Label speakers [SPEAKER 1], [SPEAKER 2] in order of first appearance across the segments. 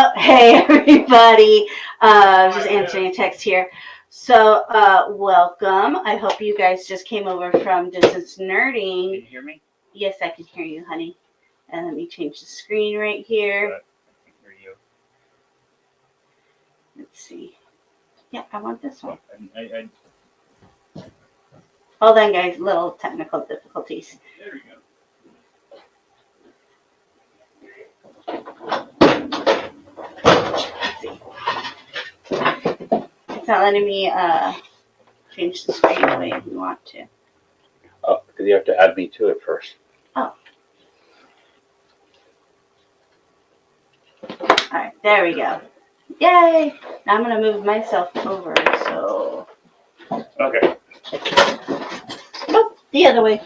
[SPEAKER 1] Oh, hey everybody. Just answering a text here. So, welcome. I hope you guys just came over from Distance
[SPEAKER 2] Can
[SPEAKER 1] Nerding.
[SPEAKER 2] you hear me?
[SPEAKER 1] Yes, I can hear you, honey. And let me change the screen right here.
[SPEAKER 2] Good. I can hear you.
[SPEAKER 1] Let's see. Yeah, I want this one.
[SPEAKER 2] I
[SPEAKER 1] Hold on, guys. Little technical difficulties.
[SPEAKER 2] there we go.
[SPEAKER 1] Let's see. It's not letting me change the screen the way we want to.
[SPEAKER 2] Oh, because you have to add me to it first.
[SPEAKER 1] Oh. Alright, there we go. Yay! Now I'm going to move myself over, so...
[SPEAKER 2] Okay.
[SPEAKER 1] Oh, the other way.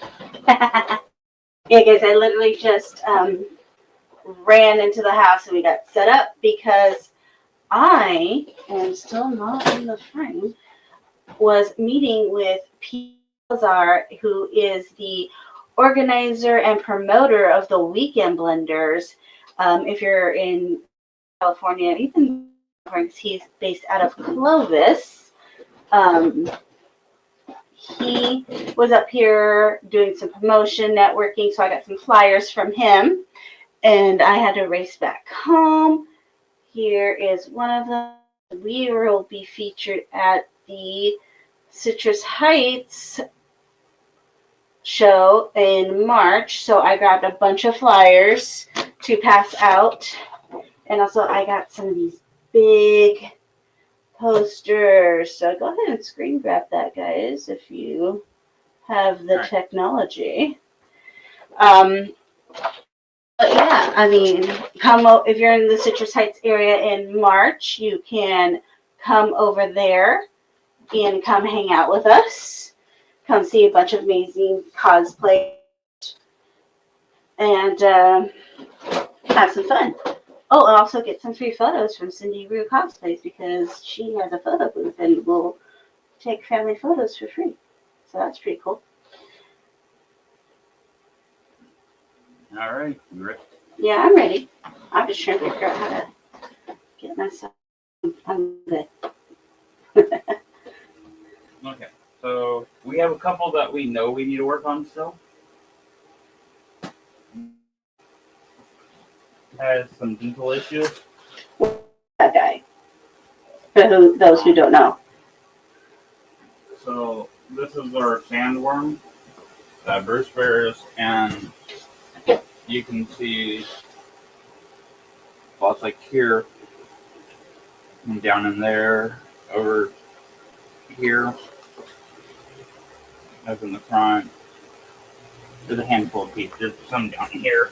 [SPEAKER 1] Yeah, guys, I literally just ran into the house and we got set up because I am still not in the frame. Was meeting with P. Lazar, who is the organizer and promoter of the Weekend Blenders. If you're in California, even he's based out of Clovis. He was up here doing some promotion, networking, so I got some flyers from him, and I had to race back home. Here is one of them. We will be featured at the Citrus Heights show in March, so I grabbed a bunch of flyers to pass out, and also I got some of these big posters. So go ahead and screen grab that, guys, if you have the technology. But yeah, I mean, if you're in the Citrus Heights area in March, you can come over there and come hang out with us. Come see a bunch of amazing cosplay and have some fun. Oh, and also get some free photos from Cindy Rue Cosplays because she has a photo booth and will take family photos for free. So that's pretty cool.
[SPEAKER 2] All right. You ready?
[SPEAKER 1] Yeah, I'm ready. I'm just trying to figure out how to get myself. I'm good.
[SPEAKER 2] Okay. So we have a couple that we know we need to work on still. Has some dental issues.
[SPEAKER 1] That guy. For those who don't know.
[SPEAKER 2] So this is our sandworm that Bruce bears, and you can see spots like here and down in there, over here, up in the front. There's a handful of teeth. There's some down here.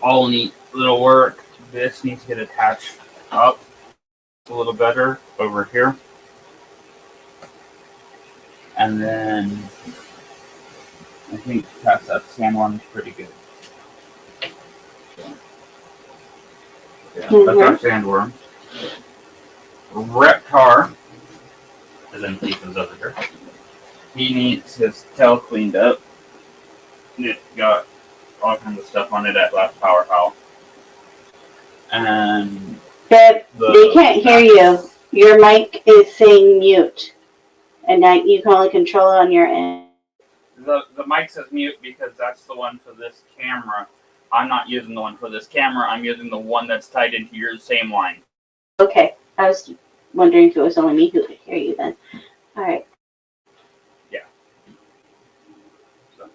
[SPEAKER 2] All neat little work. This needs to get attached up a little better over here. And then I think past that sandworm is pretty good. So, yeah, that's our sandworm. Reptar, as in Ethan's over here. He needs his tail cleaned up. It got all kinds of stuff on it at last power howl. And
[SPEAKER 1] Babe, they can't hear you. Your mic is saying mute. And now you can only control it on your end.
[SPEAKER 2] The mic says mute because that's the one for this camera. I'm not using the one for this camera. I'm using the one that's tied into your same line.
[SPEAKER 1] Okay. I was wondering if it was only me who could hear you then. All right.
[SPEAKER 2] Yeah. So,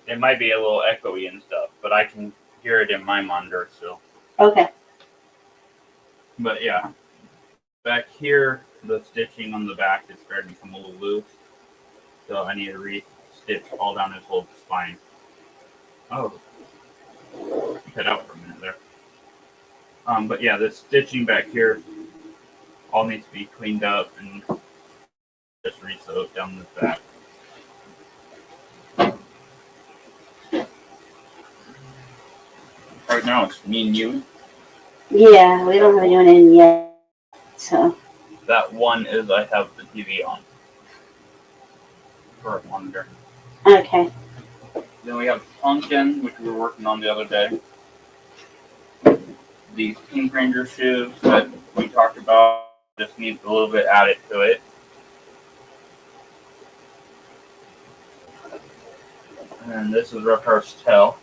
[SPEAKER 2] it might be a little echoey and stuff, but I can hear it in my monitor still.
[SPEAKER 1] Okay.
[SPEAKER 2] But yeah, back here, the stitching on the back is starting to come a little loose, so I need to re-stitch all down his whole spine. Oh, cut out for a minute there. But yeah, the stitching back here all needs to be cleaned up and just re-sewed down the back. Right now it's me and you.
[SPEAKER 1] Yeah, we don't have anyone in yet. So.
[SPEAKER 2] That one is I have the TV on for a monitor.
[SPEAKER 1] Okay.
[SPEAKER 2] Then we have Pumpkin, which we were working on the other day. these Pink Ranger shoes that we talked about. Just needs a little bit added to it. And this is Reptar's tail.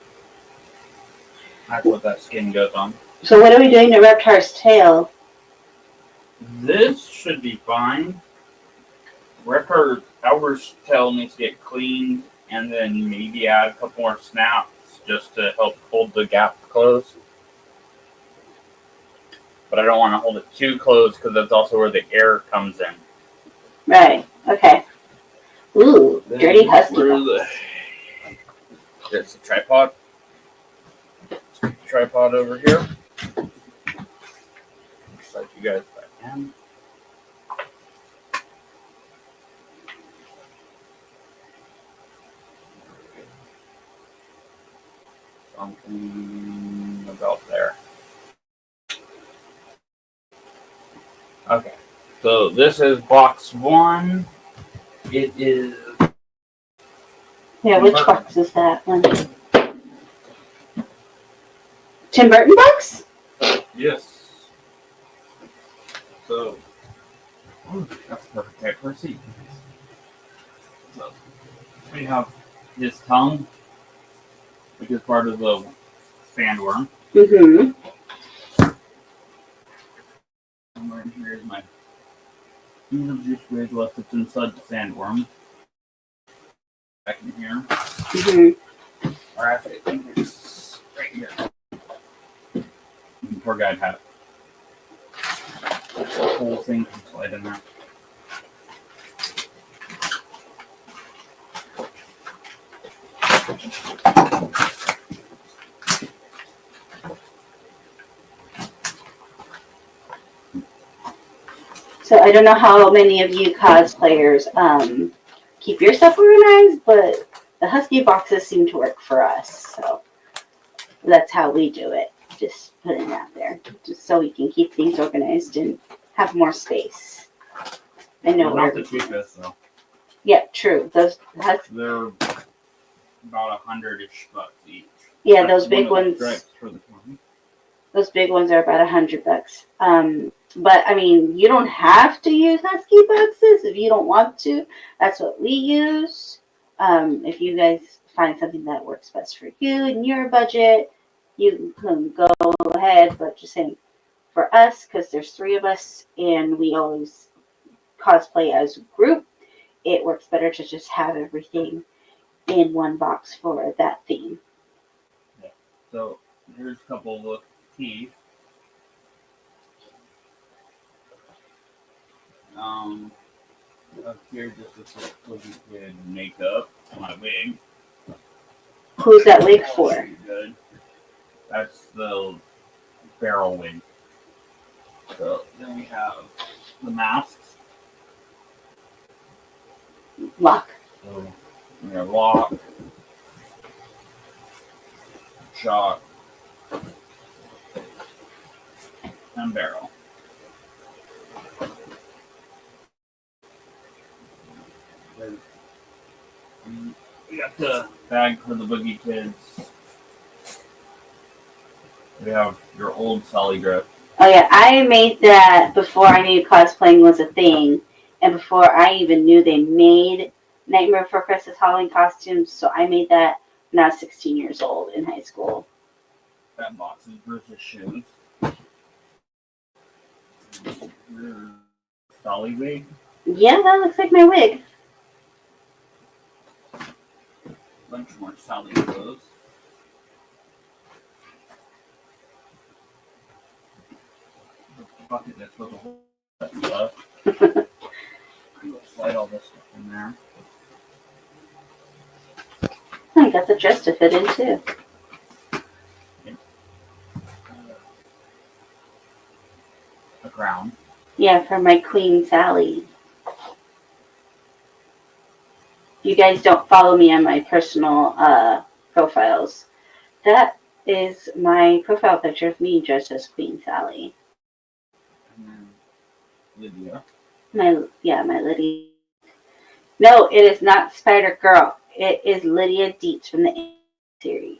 [SPEAKER 2] That's what that skin goes on.
[SPEAKER 1] So what are we doing to Reptar's tail?
[SPEAKER 2] This should be fine. Our tail needs to get cleaned and then maybe add a couple more snaps just to help hold the gap closed. But I don't want to hold it too close because that's also where the air comes in.
[SPEAKER 1] Right. Okay. Ooh, dirty husky.
[SPEAKER 2] There's the tripod. Tripod over here. Slide you guys back in. Something about there. Okay, so this is box 1. It is.
[SPEAKER 1] Yeah, which box is that one? Tim Burton box?
[SPEAKER 2] Yes. So, that's perfect type for a seat. So, we have his tongue, which is part of the sandworm.
[SPEAKER 1] Mm-hmm.
[SPEAKER 2] And right here is my juice gauge left that's inside the sandworm. Back in here.
[SPEAKER 1] Mm-hmm.
[SPEAKER 2] Or actually, I think it's right here. Poor guy'd have the whole thing can slide in there.
[SPEAKER 1] So I don't know how many of you cosplayers keep your stuff organized, but the husky boxes seem to work for us. So that's how we do it. Just putting that there, just so we can keep things organized and have more space. I know
[SPEAKER 2] They're not the cheapest though.
[SPEAKER 1] Yeah, true. Those
[SPEAKER 2] They're about $100-ish each.
[SPEAKER 1] Yeah,
[SPEAKER 2] That's
[SPEAKER 1] those big
[SPEAKER 2] one of the
[SPEAKER 1] ones.
[SPEAKER 2] stripes for the $20.
[SPEAKER 1] Those big ones are about $100. But I mean, you don't have to use husky boxes if you don't want to. That's what we use. If you guys find something that works best for you and your budget, you can go ahead. But just saying, for us, because there's 3 of us and we always cosplay as a group, it works better to just have everything in one box for that theme.
[SPEAKER 2] Yeah. So here's a couple of teeth. Up here, just this little kid makeup, my wig.
[SPEAKER 1] Who's that wig for?
[SPEAKER 2] Good. That's the barrel wig. So then we have the masks.
[SPEAKER 1] Lock.
[SPEAKER 2] So we have lock, shock, and barrel. We got the bag for the boogie kids. We have your old Solly grip.
[SPEAKER 1] Oh yeah, I made that before I knew cosplaying was a thing, and before I even knew they made Nightmare Before Christmas Halloween costumes. So I made that when I was 16 years old in high school.
[SPEAKER 2] That box is Bruce's shoes. Your Solly wig.
[SPEAKER 1] Yeah, that looks like my wig.
[SPEAKER 2] Bunch more Solly clothes. Bucket that's supposed to hold that stuff. Slide all this stuff in there.
[SPEAKER 1] I got the dress to fit in too.
[SPEAKER 2] A crown.
[SPEAKER 1] Yeah, for my Queen Sally. If you guys don't follow me on my personal profiles, that is my profile picture of me dressed as Queen Sally.
[SPEAKER 2] And then Lydia.
[SPEAKER 1] My Lydia. No, it is not Spider Girl. It is Lydia Dietz from the series.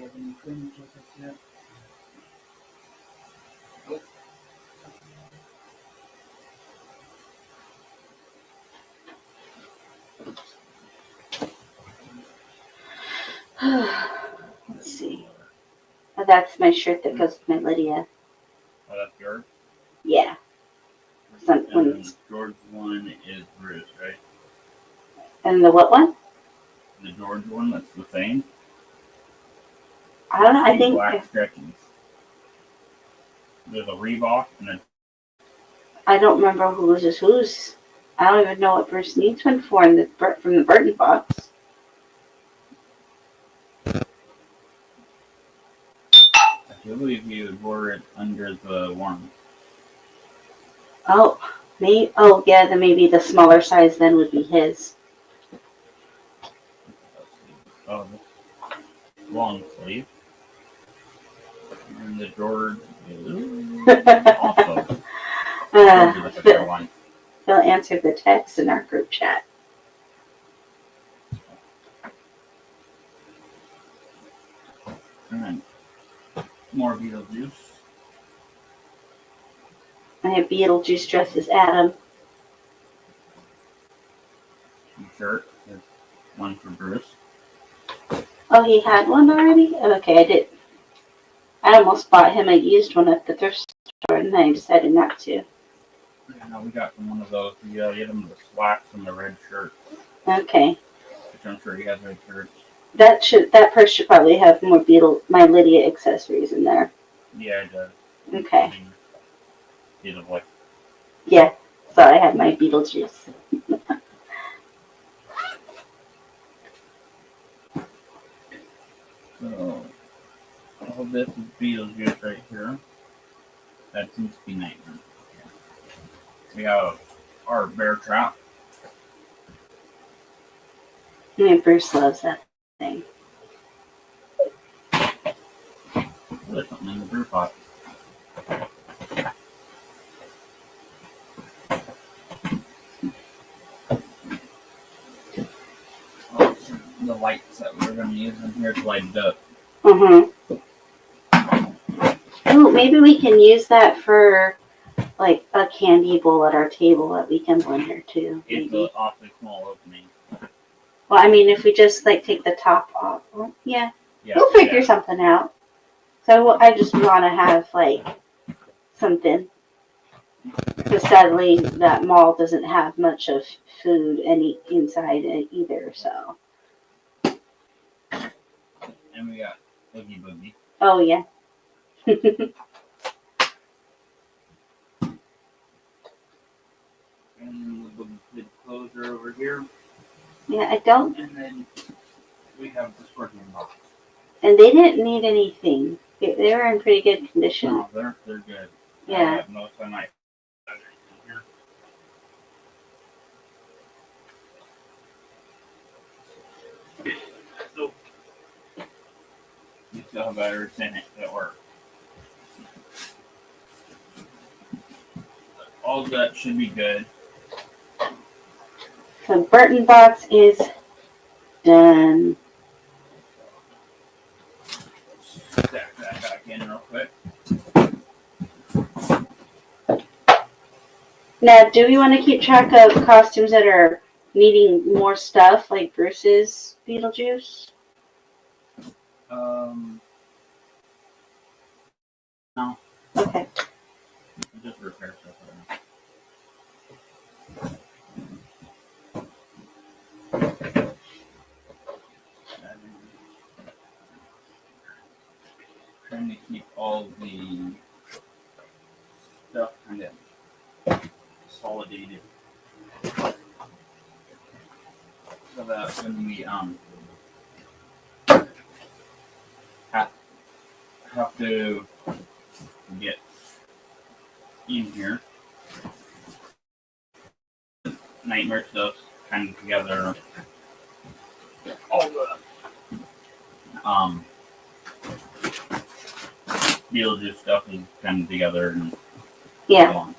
[SPEAKER 2] have any fringe with us yet?
[SPEAKER 1] Let's see. Oh, that's my shirt that goes with my Lydia.
[SPEAKER 2] Oh, that's yours?
[SPEAKER 1] Yeah.
[SPEAKER 2] And George one is Bruce, right?
[SPEAKER 1] And the what one?
[SPEAKER 2] The George one, that's the same?
[SPEAKER 1] I don't know. I
[SPEAKER 2] Two
[SPEAKER 1] think
[SPEAKER 2] black stretchies. There's a Reebok and a...
[SPEAKER 1] I don't remember whose is whose. I don't even know what Bruce needs one for from the Burton box.
[SPEAKER 2] I believe you wore it under the one.
[SPEAKER 1] Oh, me. Oh, yeah. Then maybe the smaller size then would be his.
[SPEAKER 2] Oh, the long sleeve. And the George is also. George is a fair one.
[SPEAKER 1] He'll answer the text in our group chat.
[SPEAKER 2] And more Beetlejuice.
[SPEAKER 1] I have Beetlejuice dressed as Adam.
[SPEAKER 2] T-shirt. There's one for Bruce.
[SPEAKER 1] Oh, he had one already? Okay, I did. I almost bought him a used one at the thrift store, and I decided not to.
[SPEAKER 2] Yeah, we got one of those. We get him the slacks and the red shirt.
[SPEAKER 1] Okay.
[SPEAKER 2] Which I'm sure he has red shirts.
[SPEAKER 1] That purse should probably have more my Lydia accessories in there.
[SPEAKER 2] Yeah, it does.
[SPEAKER 1] Okay.
[SPEAKER 2] He's like...
[SPEAKER 1] Yeah. So I have my Beetlejuice.
[SPEAKER 2] So, all this is Beetlejuice right here. That seems to be Nightmare. We have our bear trap.
[SPEAKER 1] Yeah, Bruce loves that thing.
[SPEAKER 2] There's something in the brew pot. Oh, the lights that we're going to use in here to light it up.
[SPEAKER 1] Mm-hmm. Oh, maybe we can use that for like a candy bowl at our table that we can blender too.
[SPEAKER 2] It's an awfully small opening.
[SPEAKER 1] Well, I mean, if we just like take the top off, well, yeah, we'll figure something out. So I just want to have like something. Because sadly, that mall doesn't have much of food inside it either. So.
[SPEAKER 2] And we got Oogie Boogie.
[SPEAKER 1] Oh yeah.
[SPEAKER 2] And the closer over here.
[SPEAKER 1] Yeah, I don't.
[SPEAKER 2] And then we have the scorpion box.
[SPEAKER 1] And they didn't need anything. They were in pretty good condition.
[SPEAKER 2] No, they're good.
[SPEAKER 1] Yeah.
[SPEAKER 2] I have no sunlight. So, you still have batteries in it that work. All of that should be good.
[SPEAKER 1] The Burton box is done.
[SPEAKER 2] Stack that back in real quick.
[SPEAKER 1] Now, do we want to keep track of costumes that are needing more stuff, like Bruce's Beetlejuice?
[SPEAKER 2] No.
[SPEAKER 1] Okay.
[SPEAKER 2] Just repair stuff right now. Trying to keep all the stuff kind of consolidated so that when we have to get in here, Nightmare stuff's kind of together. All the Beetlejuice stuff is kind of together and
[SPEAKER 1] Yeah.
[SPEAKER 2] so on.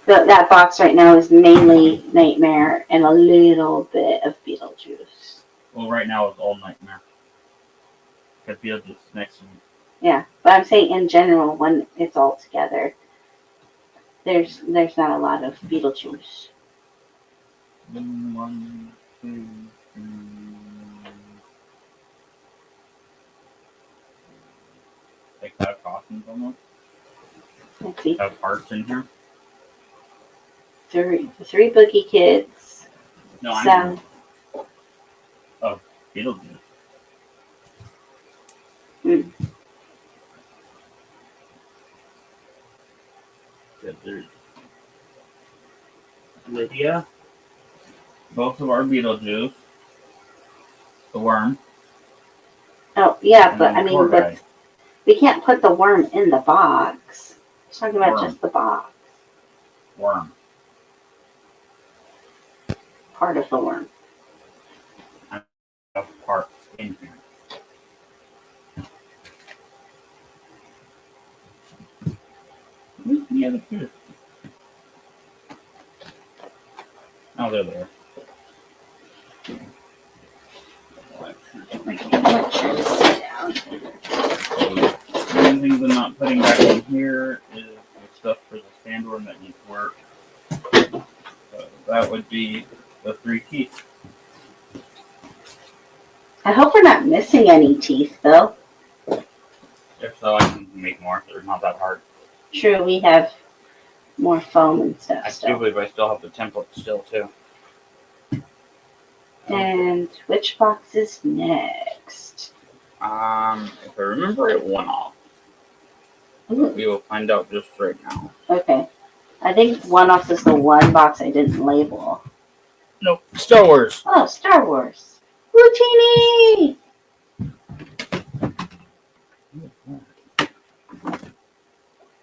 [SPEAKER 1] That box right now is mainly Nightmare and a little bit of Beetlejuice.
[SPEAKER 2] Well, right now it's all Nightmare. Got Beetlejuice next to me.
[SPEAKER 1] Yeah, but I'm saying in general, when it's all together, there's not a lot of Beetlejuice.
[SPEAKER 2] 1, 2, 3. Like 5 costumes almost.
[SPEAKER 1] Let's see,
[SPEAKER 2] Have hearts in here.
[SPEAKER 1] three Boogie Kids.
[SPEAKER 2] No, I
[SPEAKER 1] Some
[SPEAKER 2] mean, oh, Beetlejuice.
[SPEAKER 1] hmm,
[SPEAKER 2] Good, there's Lydia. Both of our Beetlejuice. The worm.
[SPEAKER 1] oh yeah,
[SPEAKER 2] And
[SPEAKER 1] but
[SPEAKER 2] then
[SPEAKER 1] I
[SPEAKER 2] the tour
[SPEAKER 1] mean, but
[SPEAKER 2] guide.
[SPEAKER 1] we can't put the worm in the box. I'm talking about
[SPEAKER 2] Worm.
[SPEAKER 1] just the box,
[SPEAKER 2] Worm.
[SPEAKER 1] part of the worm.
[SPEAKER 2] I have parts in here. Where's the other two? Oh, they're there.
[SPEAKER 1] Let's sit down.
[SPEAKER 2] The only things I'm not putting back in here is the stuff for the sandworm that needs work. So that would be the 3 teeth.
[SPEAKER 1] I hope we're not missing any teeth, though.
[SPEAKER 2] If so, I can make more. They're not that hard.
[SPEAKER 1] True, we have more foam and
[SPEAKER 2] I
[SPEAKER 1] stuff
[SPEAKER 2] do
[SPEAKER 1] still.
[SPEAKER 2] believe I still have the template still too.
[SPEAKER 1] And which box is next?
[SPEAKER 2] If I remember it one off.
[SPEAKER 1] Ooh,
[SPEAKER 2] We will find out just right now.
[SPEAKER 1] okay. I think one-off is the one box I didn't label.
[SPEAKER 2] Nope. Star Wars.
[SPEAKER 1] Oh, Star Wars. Routini!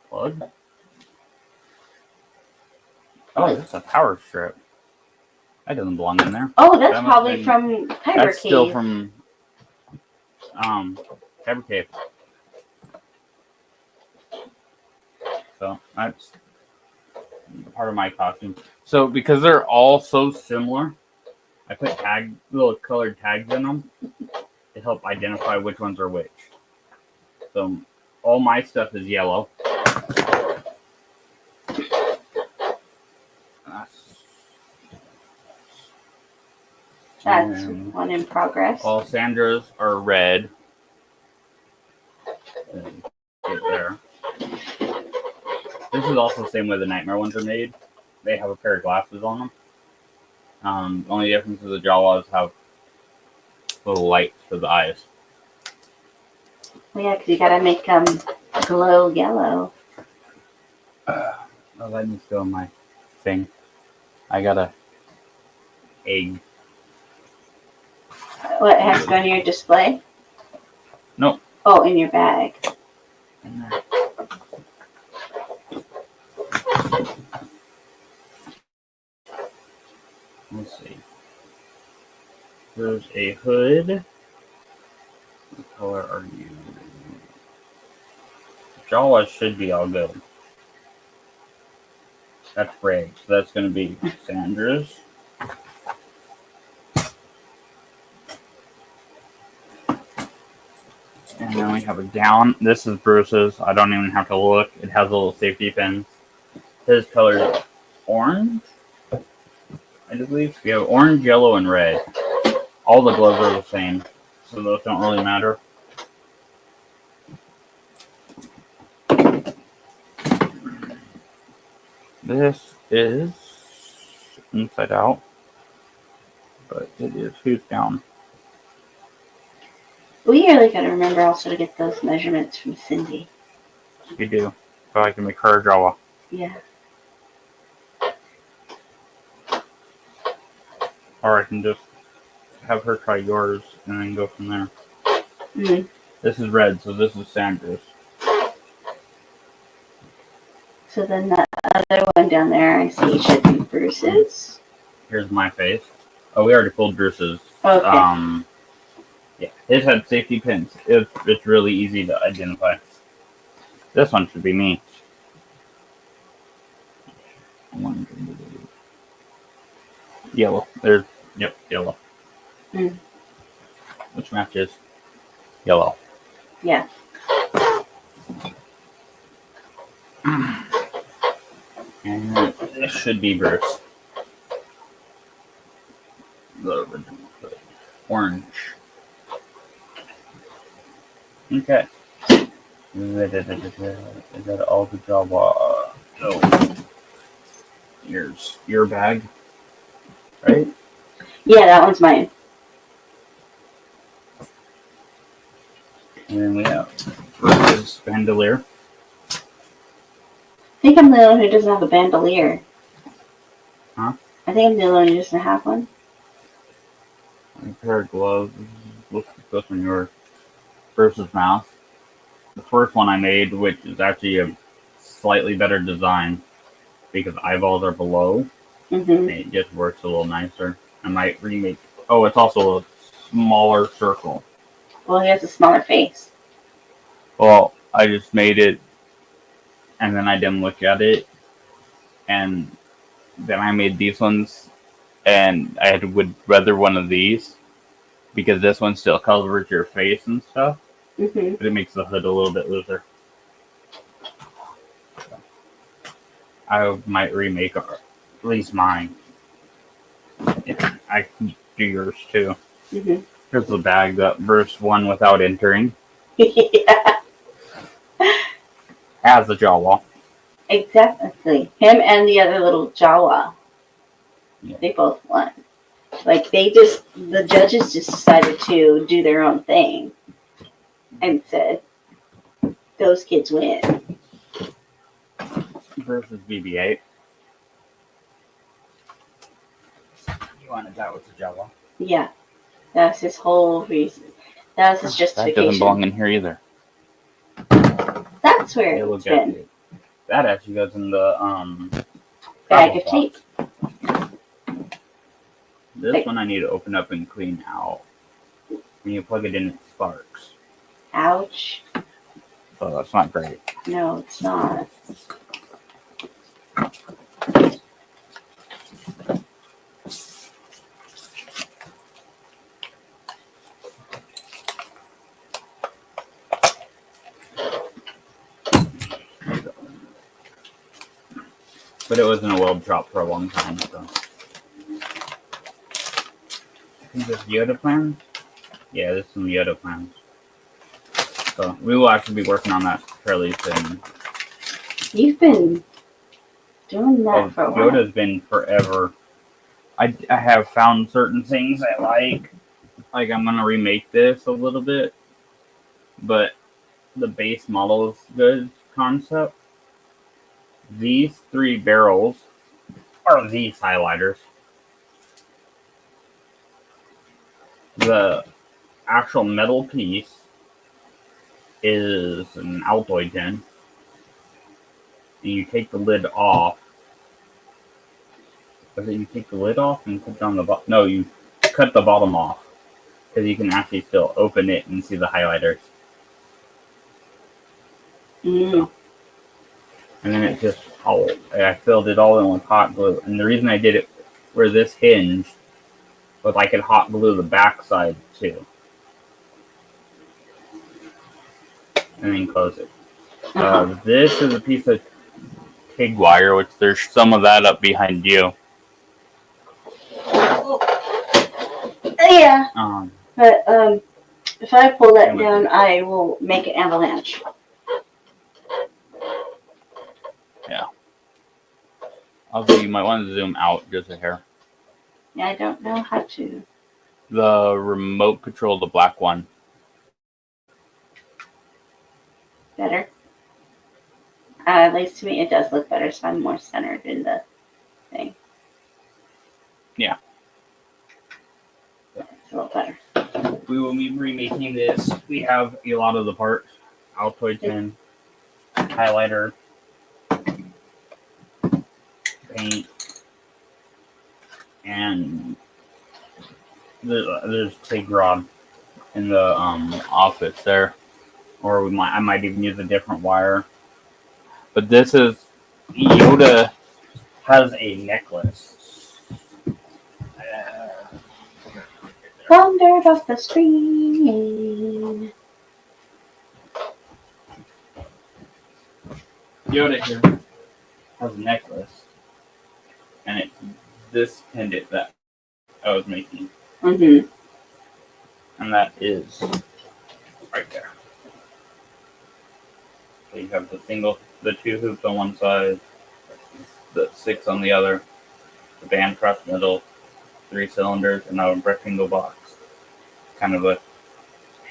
[SPEAKER 2] Plug. Oh, that's a power strip. That doesn't belong in there.
[SPEAKER 1] Oh, that's
[SPEAKER 2] That must
[SPEAKER 1] probably
[SPEAKER 2] have
[SPEAKER 1] from Kyber
[SPEAKER 2] That's
[SPEAKER 1] Cave.
[SPEAKER 2] still from Kyber Cave. So that's part of my costume. So because they're all so similar, I put little colored tags in them to help identify which ones are which. So all my stuff is yellow.
[SPEAKER 1] That's
[SPEAKER 2] And
[SPEAKER 1] one in progress.
[SPEAKER 2] all Sandra's are red. Get there. This is also the same way the Nightmare ones are made. They have a pair of glasses on them. Only difference is the Jawas have little lights for the eyes.
[SPEAKER 1] Well, yeah, because you gotta make them glow yellow.
[SPEAKER 2] Oh, that needs to go in my thing. I got a egg.
[SPEAKER 1] What has to go in your display?
[SPEAKER 2] Nope.
[SPEAKER 1] Oh, in your bag.
[SPEAKER 2] In there. Let's see. There's a hood. What color are you? Jawas should be all good. That's red, so that's going to be Sandra's. And then we have a gown. This is Bruce's. I don't even have to look. It has little safety pins. His color is orange, I believe. We have orange, yellow, and red. All the gloves are the same, so those don't really matter. This is inside out, but it is who's down.
[SPEAKER 1] We really gotta remember also to get those measurements from Cindy.
[SPEAKER 2] You do, so I can make her a Jawa.
[SPEAKER 1] Yeah.
[SPEAKER 2] Or I can just have her try yours and then go from there.
[SPEAKER 1] Mm-hmm.
[SPEAKER 2] This is red, so this is Sandra's.
[SPEAKER 1] So then the other one down there I see should be Bruce's.
[SPEAKER 2] Here's my face. Oh, we already pulled Bruce's.
[SPEAKER 1] Okay.
[SPEAKER 2] Yeah, his had safety pins. It's really easy to identify. This one should be me. Yellow. Yep, yellow.
[SPEAKER 1] Mm.
[SPEAKER 2] Which matches yellow.
[SPEAKER 1] Yeah.
[SPEAKER 2] And this should be Bruce. The original. Orange. Okay. Is that all the Java? Oh. Here's your bag. Right?
[SPEAKER 1] Yeah, that one's mine.
[SPEAKER 2] And then we have Bruce's bandolier.
[SPEAKER 1] I think I'm the only one who doesn't have a bandolier.
[SPEAKER 2] Huh?
[SPEAKER 1] I think I'm the only one who doesn't have one.
[SPEAKER 2] A pair of gloves. Looks like on your Bruce's mouth. The first one I made, which is actually a slightly better design because eyeballs are below,
[SPEAKER 1] Mm-hmm.
[SPEAKER 2] and it just works a little nicer. I might remake. Oh, it's also a smaller circle.
[SPEAKER 1] Well, he has a smaller face.
[SPEAKER 2] Well, I just made it, and then I didn't look at it, and then I made these ones, and would rather one of these because this one still covers your face and stuff,
[SPEAKER 1] Mm-hmm.
[SPEAKER 2] but it makes the hood a little bit looser. I might remake at least mine. Yeah, I can do yours too.
[SPEAKER 1] Mm-hmm.
[SPEAKER 2] Here's the bag that Bruce won without entering.
[SPEAKER 1] Yeah,
[SPEAKER 2] As a Jawa.
[SPEAKER 1] exactly. Him and the other little Jawa.
[SPEAKER 2] Yeah.
[SPEAKER 1] They both won. Like the judges just decided to do their own thing and said, those kids win.
[SPEAKER 2] Versus BB-8. You wanted that with the Jawa.
[SPEAKER 1] Yeah, that's his whole reason. That was his
[SPEAKER 2] That
[SPEAKER 1] justification.
[SPEAKER 2] doesn't belong in here either.
[SPEAKER 1] That's where
[SPEAKER 2] It
[SPEAKER 1] it's been.
[SPEAKER 2] it. That actually goes in the
[SPEAKER 1] Bag of tape.
[SPEAKER 2] This one I need to open up and clean out. When you plug it in, it sparks.
[SPEAKER 1] Ouch.
[SPEAKER 2] So that's not great.
[SPEAKER 1] No, it's not.
[SPEAKER 2] But it was in a weld shop for a long time, so. Is this Yoda plans? Yeah, this is some Yoda plans. So we will actually be working on that fairly soon.
[SPEAKER 1] You've been doing that for a while.
[SPEAKER 2] Yoda's been forever. I have found certain things I like. Like I'm gonna remake this a little bit, but the base model is good concept. These 3 barrels are these highlighters. The actual metal piece is an Altoid tin. And you take the lid off. But then you take the lid off and put it on the bottom. No, you cut the bottom off. Because you can actually still open it and see the highlighters.
[SPEAKER 1] Mm.
[SPEAKER 2] And then it just, I filled it all in with hot glue. And the reason I did it where this hinge was I could hot glue the backside too. And then close it. This is a piece of TIG wire, which there's some of that up behind you.
[SPEAKER 1] Yeah, but
[SPEAKER 2] Um,
[SPEAKER 1] if I pull that down, I will make an avalanche.
[SPEAKER 2] although you might want to zoom out just a hair.
[SPEAKER 1] Yeah, I don't know how to.
[SPEAKER 2] The remote control, the black one.
[SPEAKER 1] Better. At least to me, it does look better, so I'm more centered in the thing.
[SPEAKER 2] Yeah.
[SPEAKER 1] It's a little better.
[SPEAKER 2] We will be remaking this. We have a lot of the parts. Altoid tin, highlighter, paint, and there's TIG rod in the office there. Or I might even use a different wire. But this is Yoda has a necklace.
[SPEAKER 1] Wandered off the screen.
[SPEAKER 2] Yoda here has a necklace, and it's this pendant that I was making,
[SPEAKER 1] Mm-hmm.
[SPEAKER 2] and that is right there. So you have the two hoops on one side, the 6 on the other, the band across the middle, 3 cylinders, and a rectangle box, kind of a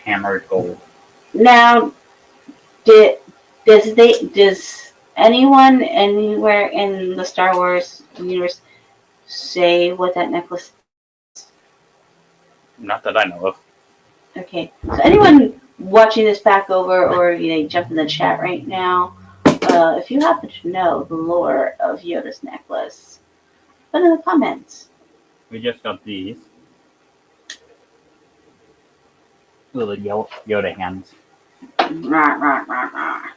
[SPEAKER 2] hammered gold.
[SPEAKER 1] Now, does anyone anywhere in the Star Wars universe say what that necklace?
[SPEAKER 2] Not that I know of.
[SPEAKER 1] Okay, so anyone watching this back over, or jump in the chat right now, if you happen to know the lore of Yoda's necklace, put in the comments.
[SPEAKER 2] We just got these little Yoda hands.
[SPEAKER 1] Rah, rah, rah, rah.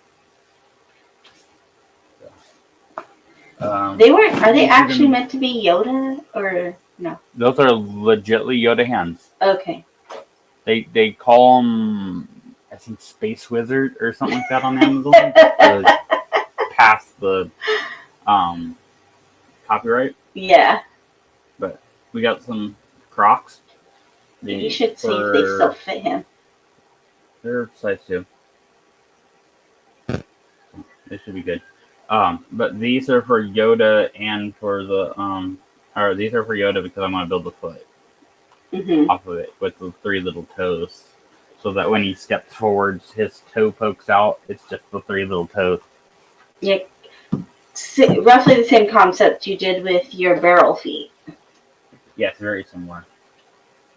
[SPEAKER 1] Are they actually meant to be Yoda or no?
[SPEAKER 2] Those are legitly Yoda hands.
[SPEAKER 1] Okay.
[SPEAKER 2] They call them, I think, Space Wizard or something like that on Amazon to pass the copyright.
[SPEAKER 1] Yeah.
[SPEAKER 2] But we got some Crocs.
[SPEAKER 1] You should see if they still fit him.
[SPEAKER 2] They're size 2. This should be good. But these are for Yoda and for the or these are for Yoda because I'm gonna build the foot off of it with the 3 little toes, so that when he steps forwards, his toe pokes out. It's just the 3 little toes.
[SPEAKER 1] Yeah, roughly the same concept you did with your barrel feet.
[SPEAKER 2] Yes, very similar.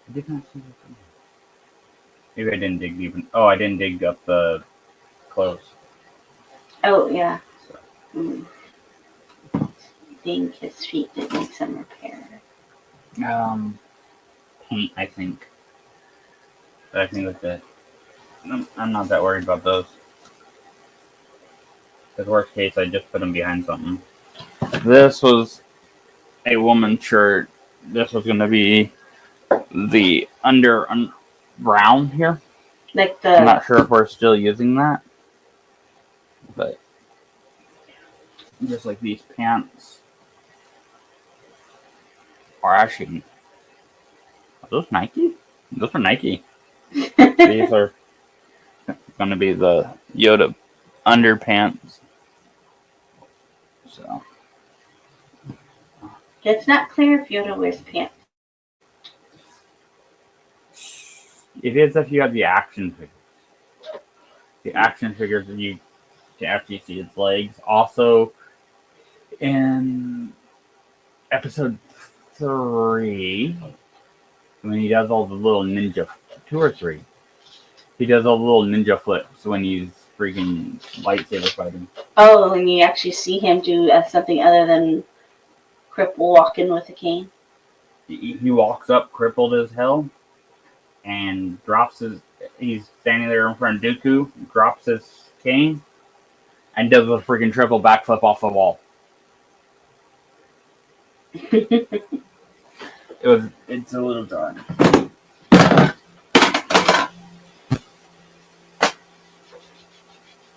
[SPEAKER 2] I did not see that. Maybe I didn't dig even. Oh, I didn't dig up the clothes.
[SPEAKER 1] Oh yeah.
[SPEAKER 2] So.
[SPEAKER 1] I think his feet did need some repair.
[SPEAKER 2] Paint, I think. But I think that's it. I'm not that worried about those. The worst case, I just put them behind something. This was a woman's shirt. This was going to be the brown here.
[SPEAKER 1] Like
[SPEAKER 2] I'm not sure if we're still using that. But just like these pants are actually... Are those Nike? Those are Nike. These are going to be the Yoda underpants. So
[SPEAKER 1] it's not clear if Yoda wears pants.
[SPEAKER 2] it is if you have the action figures. The action figures that you can actually see its legs. Also, in episode 3, when he does all the little ninja, 2 or 3, he does all the little ninja flips when he's freaking lightsaber fighting.
[SPEAKER 1] Oh, and you actually see him do something other than cripple walking with a cane.
[SPEAKER 2] He walks up crippled as hell and drops his. He's standing there in front of Dooku, drops his cane, and does a freaking triple backflip off the wall. It's a little jarring.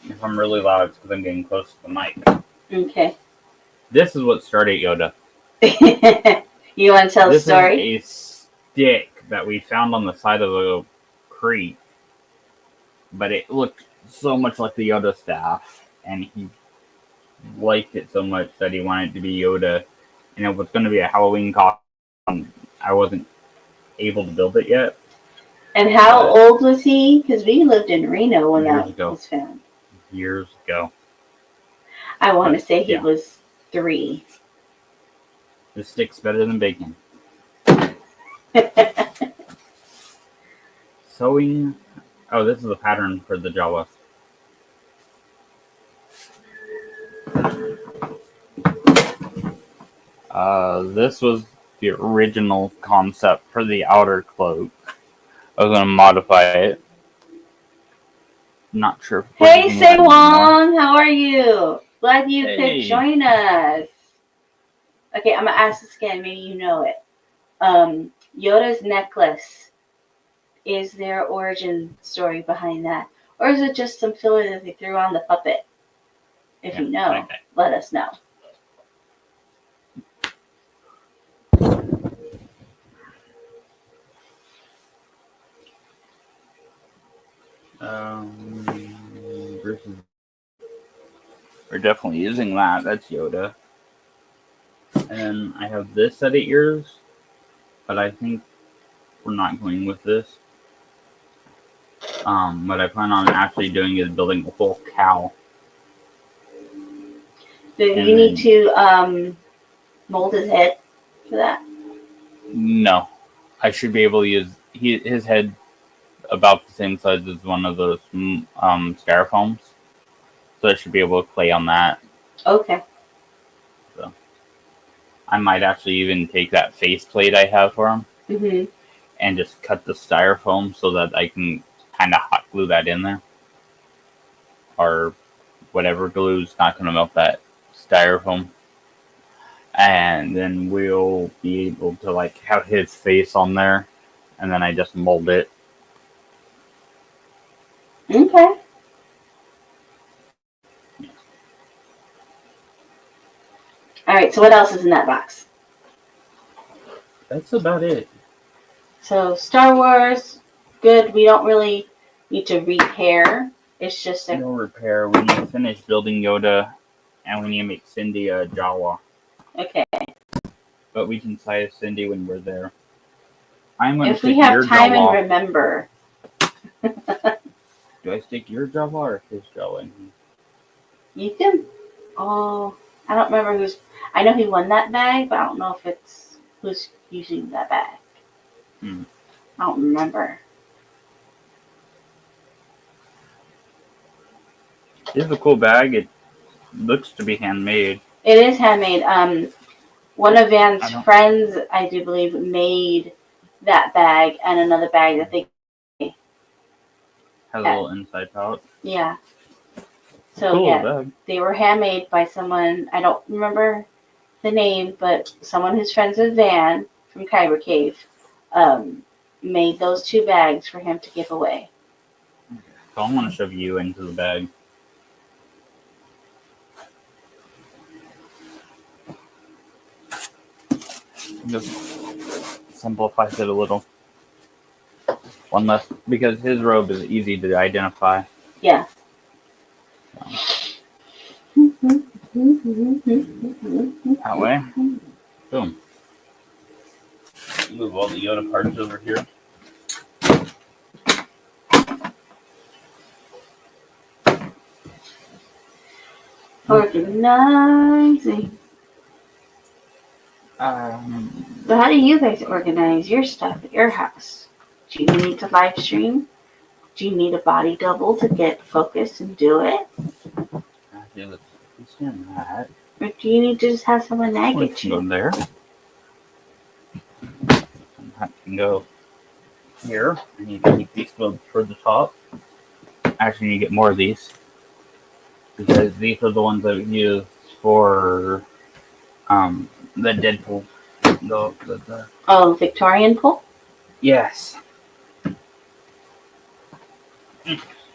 [SPEAKER 2] If I'm really loud, it's because I'm getting close to the mic.
[SPEAKER 1] Okay.
[SPEAKER 2] This is what started Yoda.
[SPEAKER 1] You want to tell the story?
[SPEAKER 2] This is a stick that we found on the side of a creek, but it looked so much like the Yoda staff, and he liked it so much that he wanted it to be Yoda, and it was going to be a Halloween costume. I wasn't able to build it yet.
[SPEAKER 1] And how old was he? Because we lived in Reno when that was found.
[SPEAKER 2] Years ago.
[SPEAKER 1] I want to say he was 3.
[SPEAKER 2] This stick's better than bacon. Sewing. Oh, this is a pattern for the Jawas. This was the original concept for the outer cloak. I was going to modify it. Not sure.
[SPEAKER 1] Hey, Sewong, how are you? Glad you could join us. Okay, I'm going to ask this again. Maybe you know it. Yoda's necklace. Is there origin story behind that? Or is it just some filler that they threw on the puppet? If
[SPEAKER 2] Yeah,
[SPEAKER 1] you know,
[SPEAKER 2] okay.
[SPEAKER 1] let us know.
[SPEAKER 2] Versus, we're definitely using that. That's Yoda. And I have this set of ears, but I think we're not going with this. What I plan on actually doing is building a full cow.
[SPEAKER 1] Do you
[SPEAKER 2] And
[SPEAKER 1] need
[SPEAKER 2] then-
[SPEAKER 1] to mold his head for that?
[SPEAKER 2] No, I should be able to use his head about the same size as one of those styrofoams, so I should be able to play on that.
[SPEAKER 1] Okay.
[SPEAKER 2] So I might actually even take that faceplate I have for him
[SPEAKER 1] Mhm.
[SPEAKER 2] and just cut the styrofoam so that I can kind of hot glue that in there, or whatever glue's not going to melt that styrofoam. And then we'll be able to like have his face on there, and then I just mold it.
[SPEAKER 1] Okay. All right. So what else is in that box?
[SPEAKER 2] That's about it.
[SPEAKER 1] So Star Wars, good. We don't really need to repair. It's just a
[SPEAKER 2] No repair. We need to finish building Yoda, and we need to make Cindy a Jawa.
[SPEAKER 1] okay.
[SPEAKER 2] But we can size Cindy when we're there. I'm going to
[SPEAKER 1] If we
[SPEAKER 2] stick your
[SPEAKER 1] have time and
[SPEAKER 2] Jawa.
[SPEAKER 1] remember.
[SPEAKER 2] Do I stick your Jawa or his Jawa in here?
[SPEAKER 1] You can. Oh, I don't remember who's. I know he won that bag, but I don't know if it's who's using that bag.
[SPEAKER 2] Hmm.
[SPEAKER 1] I don't remember.
[SPEAKER 2] This is a cool bag. It looks to be handmade.
[SPEAKER 1] It is handmade. One of Van's
[SPEAKER 2] I don't-
[SPEAKER 1] friends, I do believe, made that bag and another bag that they.
[SPEAKER 2] Has a little inside pouch.
[SPEAKER 1] Yeah. So
[SPEAKER 2] Cool
[SPEAKER 1] yeah,
[SPEAKER 2] bag.
[SPEAKER 1] they were handmade by someone. I don't remember the name, but someone who's friends with Van from Kyber Cave made those two bags for him to give away.
[SPEAKER 2] So I'm going to shove you into the bag. Just simplifies it a little. One less, because his robe is easy to identify.
[SPEAKER 1] Yeah.
[SPEAKER 2] That way. Boom. Move all the Yoda parts over here.
[SPEAKER 1] Organizing. So how do you guys organize your stuff at your house? Do you need to live stream? Do you need a body double to get focused and do it?
[SPEAKER 2] Actually, let's stand that.
[SPEAKER 1] Or do you need to just have someone nag
[SPEAKER 2] We
[SPEAKER 1] at
[SPEAKER 2] can go
[SPEAKER 1] you?
[SPEAKER 2] there. And that can go here. I need to keep these go toward the top. Actually, need to get more of these, because these are the ones that we use for the Deadpool. The
[SPEAKER 1] Oh, Victorian pull?
[SPEAKER 2] yes.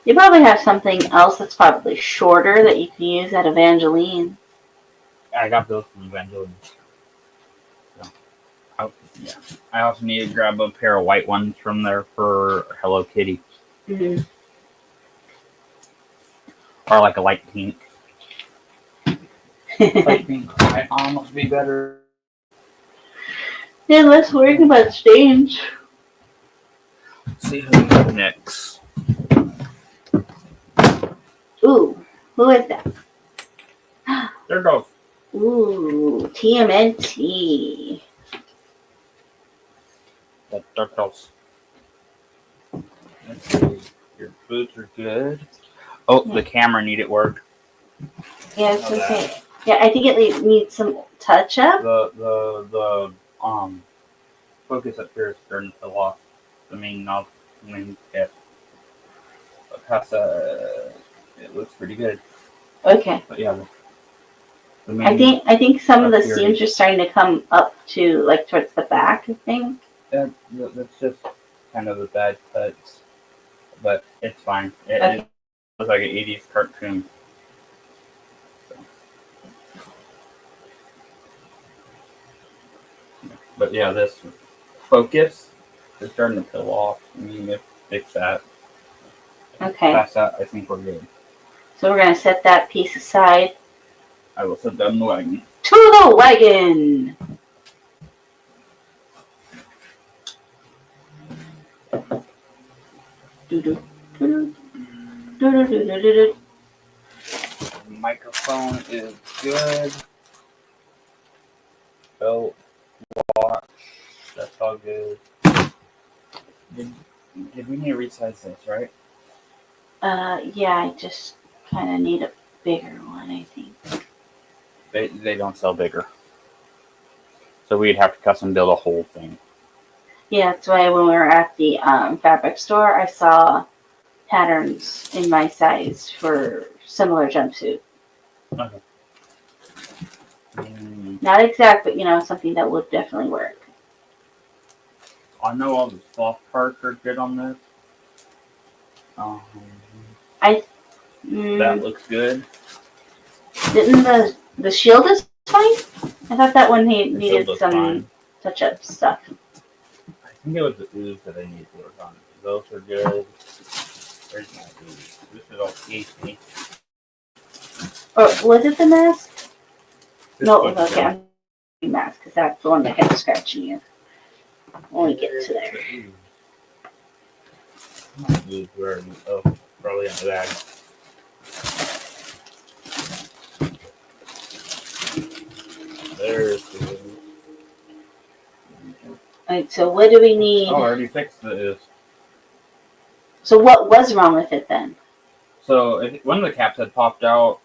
[SPEAKER 1] You probably have something else that's probably shorter that you can use at Evangeline.
[SPEAKER 2] I got those from Evangeline. So, yeah. I also need to grab a pair of white ones from there for Hello Kitty.
[SPEAKER 1] Mm-hmm.
[SPEAKER 2] Or like a light pink. Light pink might almost be better.
[SPEAKER 1] Yeah, let's worry about stains.
[SPEAKER 2] Let's see who we have next.
[SPEAKER 1] Ooh, who is that?
[SPEAKER 2] There goes.
[SPEAKER 1] Ooh, TMNT.
[SPEAKER 2] There goes. Let's see. Your boots are good. Oh, the camera needed work.
[SPEAKER 1] Yeah, I was gonna say. Yeah, I think it needs some touch up.
[SPEAKER 2] The focus up here is starting to fall off. The main knob, main tip. But past it looks pretty good.
[SPEAKER 1] Okay.
[SPEAKER 2] But yeah, the main.
[SPEAKER 1] I think some of the
[SPEAKER 2] up here
[SPEAKER 1] seams are starting to come up to like towards the back. I think.
[SPEAKER 2] That's just kind of the bad cuts, but it's fine. It
[SPEAKER 1] Okay.
[SPEAKER 2] looks like an 80s cartoon. But yeah, this focus is starting to peel off. We need to fix that.
[SPEAKER 1] Okay.
[SPEAKER 2] Past that, I think we're good.
[SPEAKER 1] So we're going to set that piece aside.
[SPEAKER 2] I will set that in the wagon.
[SPEAKER 1] To the wagon! Doo-doo, doo-doo, doo-doo, doo-doo, doo-doo.
[SPEAKER 2] Microphone is good. Belt, watch, that's all good. Did we need to resize this, right?
[SPEAKER 1] Yeah, I just kind of need a bigger one, I think.
[SPEAKER 2] They don't sell bigger. So we'd have to custom build a whole thing.
[SPEAKER 1] Yeah, that's why when we were at the fabric store, I saw patterns in my size for similar jumpsuit.
[SPEAKER 2] Okay.
[SPEAKER 1] Not exact, but something that would definitely work.
[SPEAKER 2] I know all the soft parts are good on this. That looks good.
[SPEAKER 1] Didn't the shield is fine? I thought that one needed some
[SPEAKER 2] fine.
[SPEAKER 1] touch-up stuff.
[SPEAKER 2] I think it was the ooze that I needed to work on. Those are good. Where's my ooze? This is all easy.
[SPEAKER 1] Or was it the mask?
[SPEAKER 2] This
[SPEAKER 1] No, it
[SPEAKER 2] one's
[SPEAKER 1] was okay.
[SPEAKER 2] good.
[SPEAKER 1] I'm the mask because that's the one that kept scratching you. When we get to there.
[SPEAKER 2] My ooze, where? Oh, probably on the bag. There's the ooze.
[SPEAKER 1] Alright, so what do we need?
[SPEAKER 2] Oh, I already fixed the ooze.
[SPEAKER 1] So what was wrong with it then?
[SPEAKER 2] So one of the caps had popped out,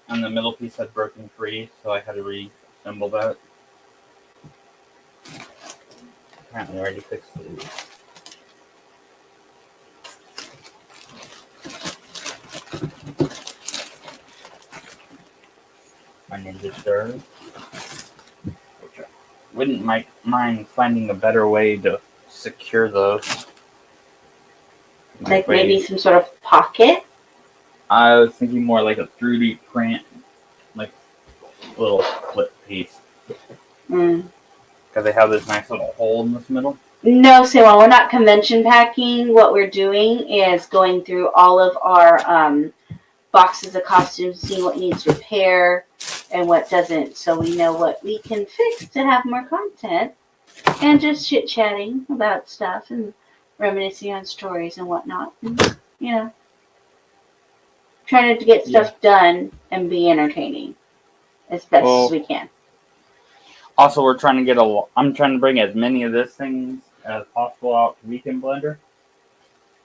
[SPEAKER 2] and the middle piece had broken free, so I had to reassemble that. Apparently, I already fixed the ooze. My ninja stars. Wouldn't mind finding a better way to secure those.
[SPEAKER 1] Like maybe some sort of pocket?
[SPEAKER 2] I was thinking more like a 3D print, like little flip piece. Because they have this nice little hole in this middle.
[SPEAKER 1] No, so while we're not convention packing, what we're doing is going through all of our boxes of costumes, seeing what needs repair and what doesn't, so we know what we can fix to have more content, and just chit-chatting about stuff and reminiscing on stories and whatnot. And, trying to get stuff done and be entertaining as best as we can.
[SPEAKER 2] Also, we're trying to I'm trying to bring as many of these things as possible out to Weekend Blender,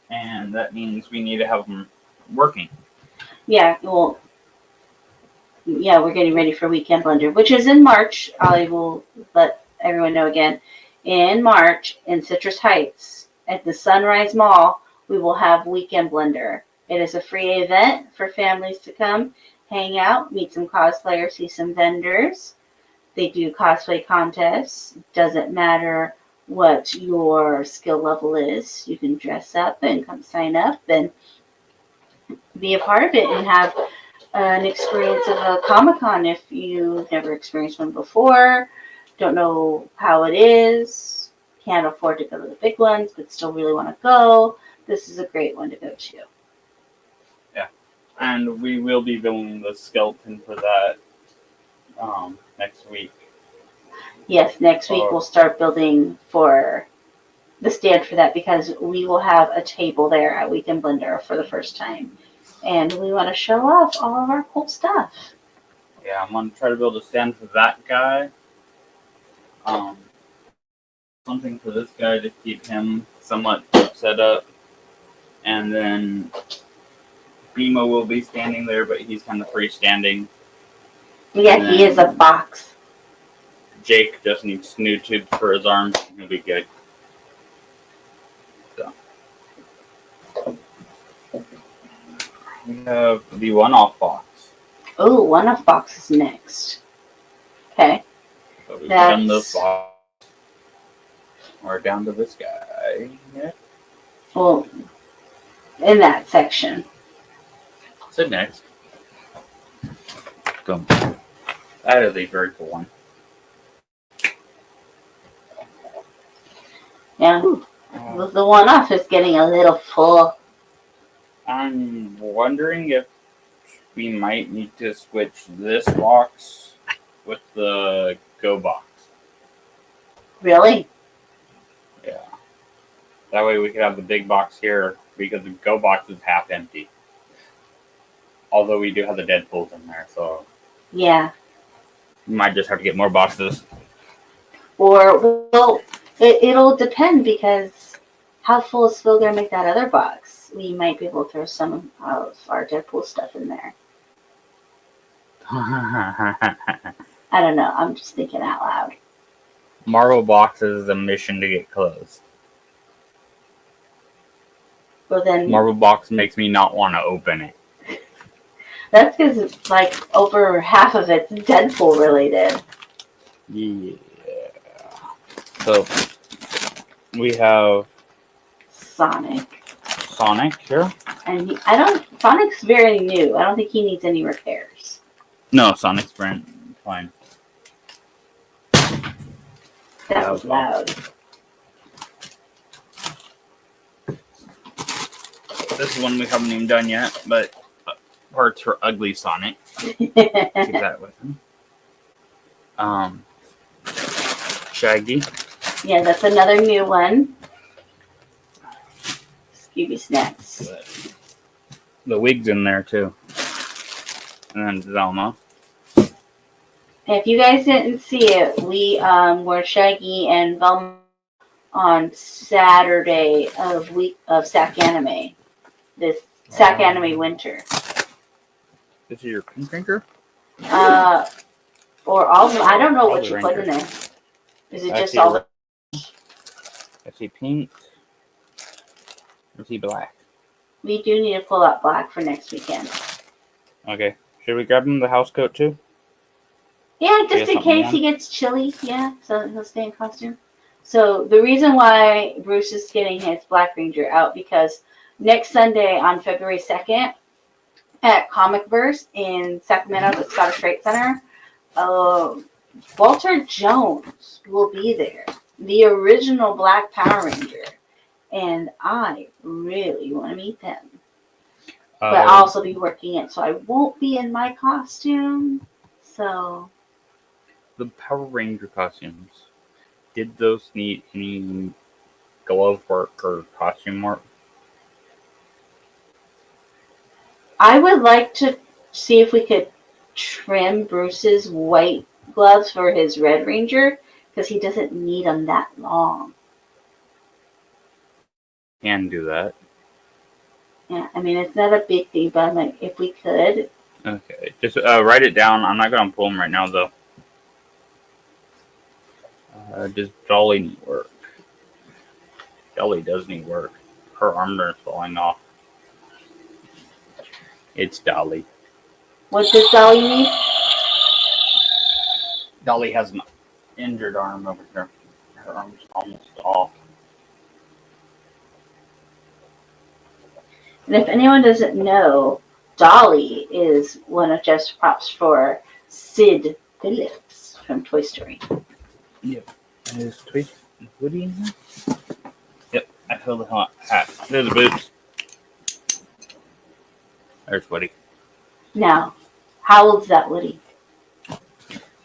[SPEAKER 2] and that means we need to have them working.
[SPEAKER 1] Yeah, well, we're getting ready for Weekend Blender, which is in March. I will let everyone know again. In March, in Citrus Heights, at the Sunrise Mall, we will have Weekend Blender. It is a free event for families to come, hang out, meet some cosplayers, see some vendors. They do cosplay contests. Doesn't matter what your skill level is. You can dress up and come sign up and be a part of it and have an experience of a Comic-Con if you've never experienced one before, don't know how it is, can't afford to go to the big ones, but still really want to go. This is a great one to go to.
[SPEAKER 2] Yeah, and we will be building the skeleton for that next week.
[SPEAKER 1] Yes, next week we'll start building for the stand for that because we will have a table there at Weekend Blender for the first time. And we want to show off all of our cool stuff.
[SPEAKER 2] Yeah, I'm going to try to build a stand for that guy. Something for this guy to keep him somewhat set up. And then Bimo will be standing there, but he's kind of freestanding.
[SPEAKER 1] Yeah, he is a box.
[SPEAKER 2] Jake just needs new tubes for his arms. He'll be good. So. We have the one-off box.
[SPEAKER 1] Oh, one-off box is next. Okay.
[SPEAKER 2] So we've done this box. We're down to this guy. Yeah.
[SPEAKER 1] Well, in that section.
[SPEAKER 2] Sit next. Go. That is a very cool one.
[SPEAKER 1] Yeah. The one off is getting a little full.
[SPEAKER 2] I'm wondering if we might need to switch this box with the Go box.
[SPEAKER 1] Really?
[SPEAKER 2] Yeah. That way we could have the big box here because the Go box is half empty. Although we do have the Deadpools in there, so
[SPEAKER 1] Yeah.
[SPEAKER 2] we might just have to get more boxes.
[SPEAKER 1] Or, well, it'll depend because how full is Phil going to make that other box? We might be able to throw some of our Deadpool stuff in there. I don't know. I'm just thinking out loud.
[SPEAKER 2] Marvel box is a mission to get closed.
[SPEAKER 1] Well, then
[SPEAKER 2] Marvel box makes me not want to open it.
[SPEAKER 1] that's because like over half of it's Deadpool related.
[SPEAKER 2] Yeah. So we have
[SPEAKER 1] Sonic.
[SPEAKER 2] Sonic here.
[SPEAKER 1] And Sonic's very new. I don't think he needs any repairs.
[SPEAKER 2] No, Sonic's brand fine.
[SPEAKER 1] That was loud.
[SPEAKER 2] This is one we haven't even done yet, but parts for Ugly Sonic. Keep that with him. Shaggy.
[SPEAKER 1] Yeah, that's another new one. Scooby Snacks.
[SPEAKER 2] The wig's in there too. And then Zelma.
[SPEAKER 1] And if you guys didn't see it, we were Shaggy and Velma on Saturday of SAC Anime. This SAC Anime Winter.
[SPEAKER 2] This is your pink drinker?
[SPEAKER 1] Or all of them. I don't know
[SPEAKER 2] All
[SPEAKER 1] what
[SPEAKER 2] the
[SPEAKER 1] you put in there.
[SPEAKER 2] Rangers.
[SPEAKER 1] Is it
[SPEAKER 2] I
[SPEAKER 1] just
[SPEAKER 2] see
[SPEAKER 1] all?
[SPEAKER 2] red. I see pink. I see black.
[SPEAKER 1] We do need to pull out black for next weekend.
[SPEAKER 2] Okay. Should we grab him the house coat too?
[SPEAKER 1] Yeah, just in case he gets chilly. Yeah, so he'll stay in costume. So the reason why Bruce is getting his Black Ranger out because next Sunday on February 2nd at Comic Verse in Sacramento, the Scottish Rite Center, Walter Jones will be there, the original Black Power Ranger, and I really want to meet them. But I'll also be working it, so I won't be in my costume. So
[SPEAKER 2] the Power Ranger costumes. Did those need any glove work or costume work?
[SPEAKER 1] I would like to see if we could trim Bruce's white gloves for his Red Ranger because he doesn't need them that long.
[SPEAKER 2] Can do that.
[SPEAKER 1] Yeah, I mean, it's not a big thing, but I'm like, if we could.
[SPEAKER 2] Okay, just write it down. I'm not going to pull them right now, though. Does Dolly need work? Dolly does need work. Her armor is falling off. It's Dolly.
[SPEAKER 1] What does Dolly need?
[SPEAKER 2] Dolly has an injured arm over here. Her arm's almost off.
[SPEAKER 1] And if anyone doesn't know, Dolly is one of Jeff's props for Sid Phillips from Toy Story.
[SPEAKER 2] Yep. Is Woody in here? Yep. I filled the hat. There's the boots. There's Woody.
[SPEAKER 1] Now, how old is that Woody?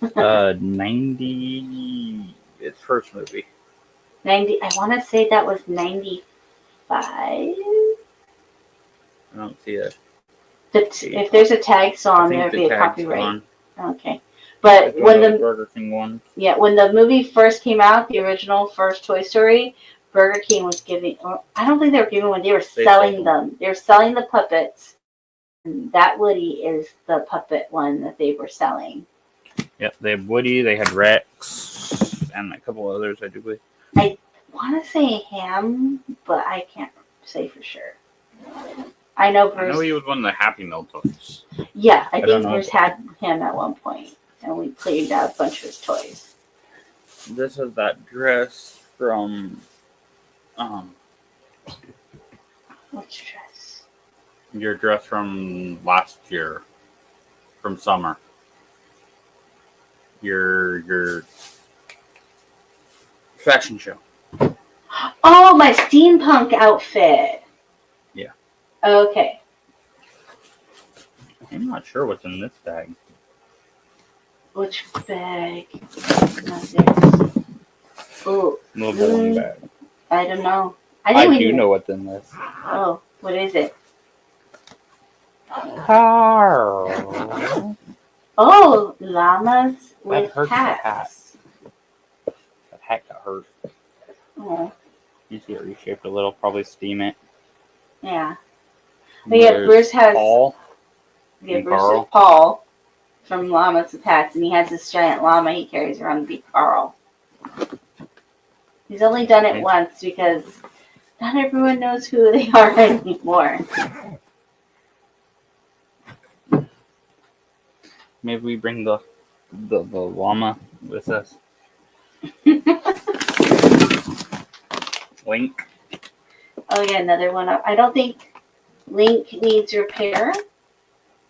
[SPEAKER 2] 90. Its first movie.
[SPEAKER 1] 90. I want to say that was 95.
[SPEAKER 2] I don't see it.
[SPEAKER 1] If there's a tag song, there would be a copyright.
[SPEAKER 2] On.
[SPEAKER 1] Okay, but when the
[SPEAKER 2] Burger King one.
[SPEAKER 1] Yeah, when the movie first came out, the original first Toy Story, Burger King was giving. I don't think they were giving one. They were selling them. They were selling the puppets. And that Woody is the puppet one that they were selling.
[SPEAKER 2] Yep, they had Woody. They had Rex, and a couple others. I do believe.
[SPEAKER 1] I want to say Ham, but I can't say for sure. I know Bruce.
[SPEAKER 2] I know he was one of the Happy Meal toys.
[SPEAKER 1] Yeah, I think Bruce had him at one point, and we cleaned out a bunch of his toys.
[SPEAKER 2] This is that dress from,
[SPEAKER 1] Which dress?
[SPEAKER 2] your dress from last year, from summer. Your fashion show.
[SPEAKER 1] Oh, my steampunk outfit.
[SPEAKER 2] Yeah.
[SPEAKER 1] Okay.
[SPEAKER 2] I'm not sure what's in this bag.
[SPEAKER 1] Which bag? Not this. Oh.
[SPEAKER 2] Little bowling bag.
[SPEAKER 1] I don't know.
[SPEAKER 2] I do know what's in this.
[SPEAKER 1] Oh, what is it?
[SPEAKER 2] Carl.
[SPEAKER 1] Oh, llamas
[SPEAKER 2] That
[SPEAKER 1] with
[SPEAKER 2] hurts the hat.
[SPEAKER 1] hats.
[SPEAKER 2] That hat got hurt.
[SPEAKER 1] Oh,
[SPEAKER 2] You see it reshaped a little. Probably steam it.
[SPEAKER 1] yeah. But yeah, Bruce has.
[SPEAKER 2] Paul.
[SPEAKER 1] Yeah,
[SPEAKER 2] and
[SPEAKER 1] Bruce
[SPEAKER 2] Carl.
[SPEAKER 1] is Paul from Llamas with Hats, and he has this giant llama he carries around to be Carl. He's only done it once because not everyone knows who they are anymore.
[SPEAKER 2] Maybe we bring the llama with us. Link.
[SPEAKER 1] Oh yeah, another one. I don't think Link needs repair.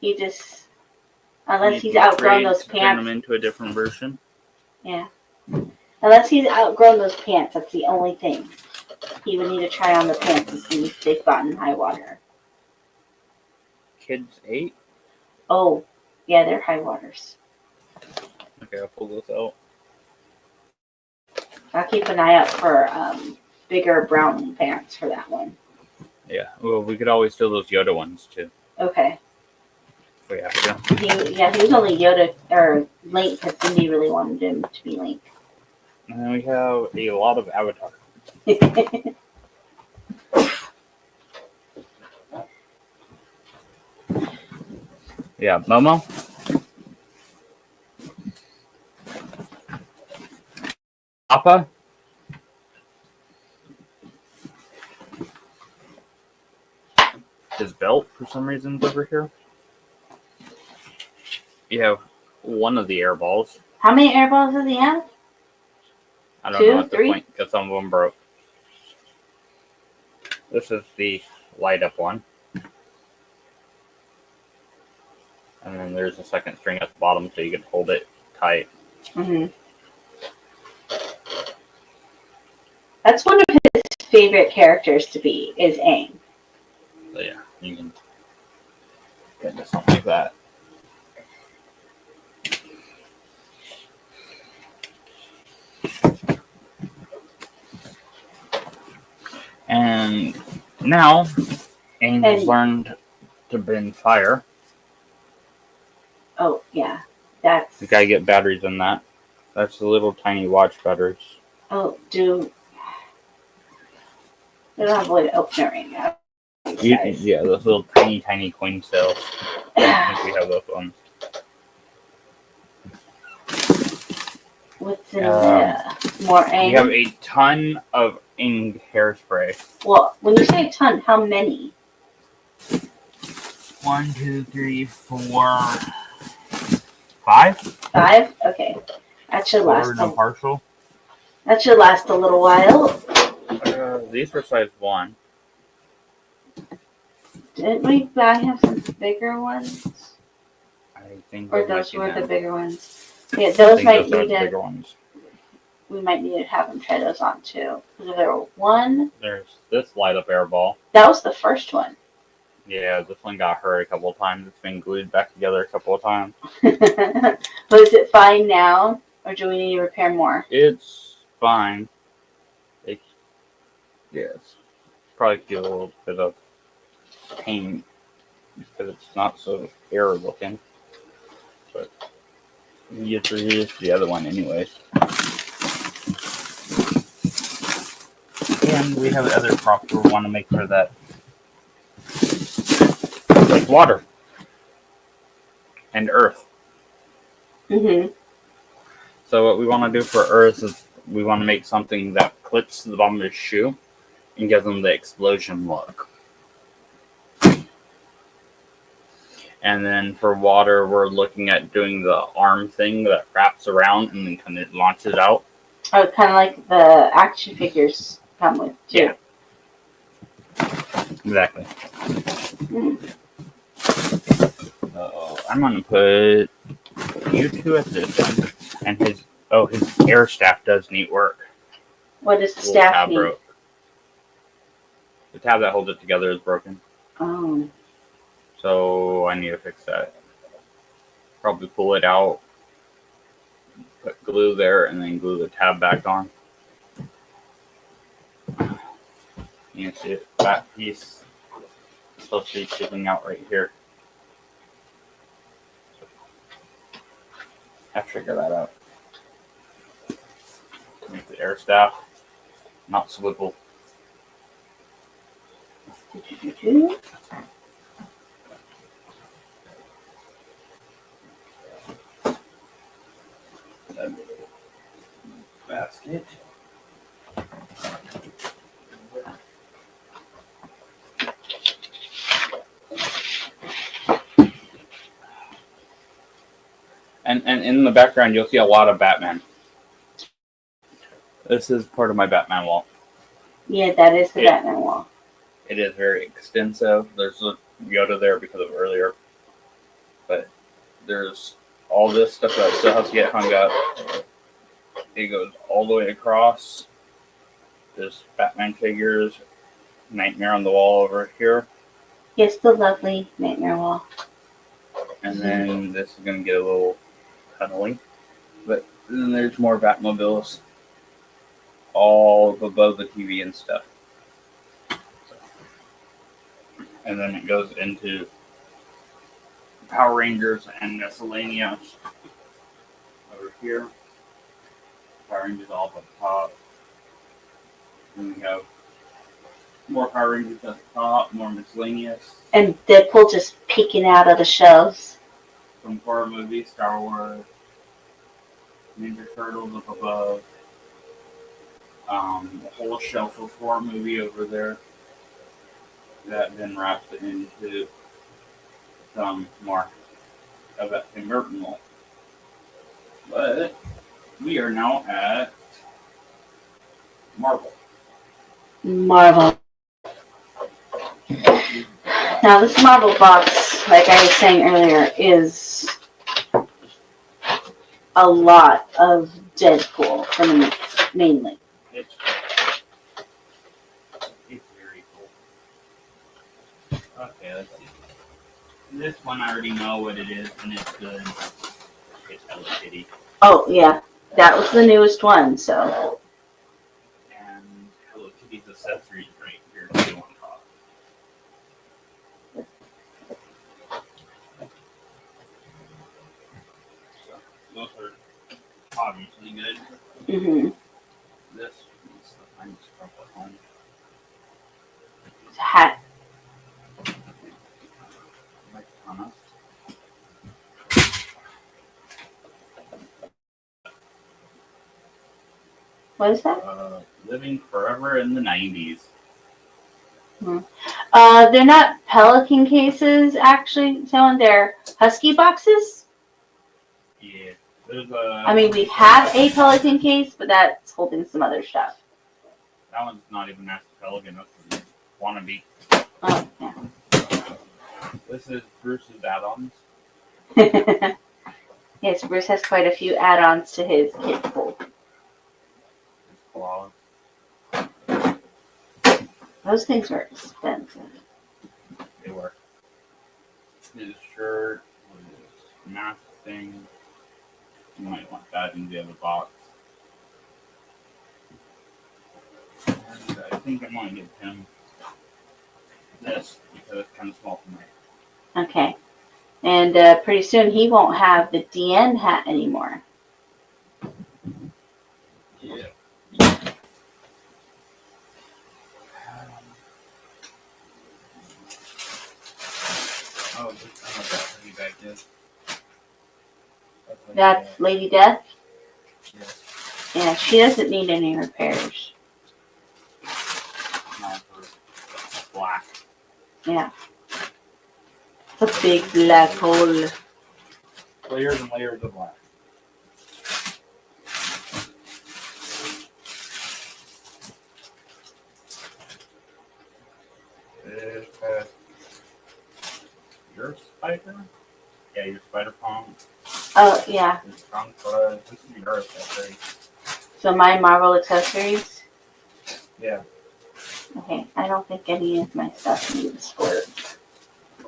[SPEAKER 1] He just, unless he's outgrown those
[SPEAKER 2] Turn
[SPEAKER 1] pants.
[SPEAKER 2] them into a different version.
[SPEAKER 1] Yeah. Unless he's outgrown those pants, that's the only thing. He would need to try on the pants to see if they've gotten high water.
[SPEAKER 2] Kids 8?
[SPEAKER 1] Oh, yeah, they're high waters.
[SPEAKER 2] Okay, I'll pull those out.
[SPEAKER 1] I'll keep an eye out for bigger brown pants for that one.
[SPEAKER 2] Yeah, well, we could always do those Yoda ones too.
[SPEAKER 1] Okay.
[SPEAKER 2] If we have to.
[SPEAKER 1] He was only Yoda or Link because Cindy really wanted him to be Link.
[SPEAKER 2] And then we have a lot of Avatar. Yeah, Momo. Appa. His belt, for some reason, is over here. You have one of the air balls.
[SPEAKER 1] How many air balls does he have?
[SPEAKER 2] I don't
[SPEAKER 1] 2,
[SPEAKER 2] know at the
[SPEAKER 1] 3?
[SPEAKER 2] point because some of them broke. This is the light up one. And then there's a second string at the bottom so you can hold it tight.
[SPEAKER 1] Mm-hmm. That's one of his favorite characters to be, is Aang.
[SPEAKER 2] So yeah, you can get into something like that. And now Aang has learned to bend fire.
[SPEAKER 1] Oh, yeah. That's...
[SPEAKER 2] You gotta get batteries in that. That's the little tiny watch batteries.
[SPEAKER 1] Oh, they don't have a way to open it right now.
[SPEAKER 2] Yeah, those little tiny coin cells. I think we have those ones.
[SPEAKER 1] What's in there? More Aang?
[SPEAKER 2] We have a ton of Aang hairspray.
[SPEAKER 1] Well, when you say a ton, how many?
[SPEAKER 2] 1, 2, 3, 4, 5?
[SPEAKER 1] 5? Okay. That should last.
[SPEAKER 2] Partial.
[SPEAKER 1] That should last a little while.
[SPEAKER 2] These were size 1.
[SPEAKER 1] Didn't we buy him some bigger ones?
[SPEAKER 2] I think.
[SPEAKER 1] Or those were the bigger ones. Yeah, those might need to.
[SPEAKER 2] Bigger ones.
[SPEAKER 1] We might need to have him try those on too. Because if there were one.
[SPEAKER 2] There's this light up air ball.
[SPEAKER 1] That was the first one.
[SPEAKER 2] Yeah, this one got hurt a couple of times. It's been glued back together a couple of times.
[SPEAKER 1] But is it fine now? Or do we need to repair more?
[SPEAKER 2] It's fine. Yes. Probably feel a little bit of pain because it's not so air looking. But you get to use the other one anyways. And we have other props we want to make for that. Like water. And earth.
[SPEAKER 1] Mm-hmm.
[SPEAKER 2] So what we want to do for earth is we want to make something that clips to the bottom of his shoe and gives him the explosion look. And then for water, we're looking at doing the arm thing that wraps around and then kind of launches out.
[SPEAKER 1] Oh, kind of like the action figures come with, too.
[SPEAKER 2] Yeah. Exactly. I'm going to put you two at this one. And his air staff does neat work.
[SPEAKER 1] What does the staff need?
[SPEAKER 2] The tab that holds it together is broken.
[SPEAKER 1] Oh.
[SPEAKER 2] So I need to fix that. Probably pull it out, put glue there, and then glue the tab back on. You can see it, that piece is supposed to be sticking out right here. I have to figure that out. Make the air staff not swivel. Basket. And in the background, you'll see a lot of Batman. This is part of my Batman wall.
[SPEAKER 1] Yeah, that is the Batman wall.
[SPEAKER 2] It is very extensive. There's a Yoda there because of earlier. But there's all this stuff that still has to get hung up. It goes all the way across. There's Batman figures. Nightmare on the wall over here.
[SPEAKER 1] Yes, the lovely Nightmare wall.
[SPEAKER 2] And then this is going to get a little cuddly. But then there's more Batmobiles all above the TV and stuff. And then it goes into Power Rangers and miscellaneous over here. Power Rangers all up at the top. Then we have more Power Rangers at the top, more miscellaneous.
[SPEAKER 1] And Deadpool just peeking out of the shelves.
[SPEAKER 2] Some horror movies, Star Wars, Ninja Turtles up above. A whole shelf of horror movie over there. That then wraps it into some more of that Tim Burton wall. But we are now at Marvel.
[SPEAKER 1] Marvel. Now this Marvel box, like I was saying earlier, is a lot of Deadpool from the mainly.
[SPEAKER 2] It's very cool. Okay, let's see. This one I already know what it is, and it's good. It's Hello Kitty.
[SPEAKER 1] Oh yeah, that was the newest one. So.
[SPEAKER 2] And Hello Kitty's accessories right here too on top. So those are obviously good.
[SPEAKER 1] Mm-hmm.
[SPEAKER 2] This is the thing stuff at home.
[SPEAKER 1] It's a hat.
[SPEAKER 2] Like Thomas.
[SPEAKER 1] What is that?
[SPEAKER 2] Living forever in the 90s.
[SPEAKER 1] They're not Pelican cases, actually. Someone they're Husky boxes.
[SPEAKER 2] Yeah. There's
[SPEAKER 1] I mean, we have a Pelican case, but that's holding some other stuff.
[SPEAKER 2] that one's not even Master Pelican. That's a wannabe.
[SPEAKER 1] Oh, yeah.
[SPEAKER 2] This is Bruce's add-ons.
[SPEAKER 1] Yes, Bruce has quite a few add-ons to his kit pool.
[SPEAKER 2] His claws.
[SPEAKER 1] Those things are expensive.
[SPEAKER 2] They were. His shirt, his mask thing. You might want that in the other box. And I think I'm going to give him this because it's kind of small for me.
[SPEAKER 1] Okay. And pretty soon he won't have the DN hat anymore.
[SPEAKER 2] Yeah. Oh, this is what that pretty bag is.
[SPEAKER 1] That's Lady Death.
[SPEAKER 2] Yes.
[SPEAKER 1] Yeah, she doesn't need any repairs.
[SPEAKER 2] Now for black.
[SPEAKER 1] Yeah. It's a big black hole.
[SPEAKER 2] Layers and layers of black. This has your spider? Yeah, your spider palm.
[SPEAKER 1] Oh, yeah.
[SPEAKER 2] Your trunk bud. This is your accessory.
[SPEAKER 1] So my Marvel accessories.
[SPEAKER 2] Yeah.
[SPEAKER 1] Okay, I don't think any of my stuff needs squirt.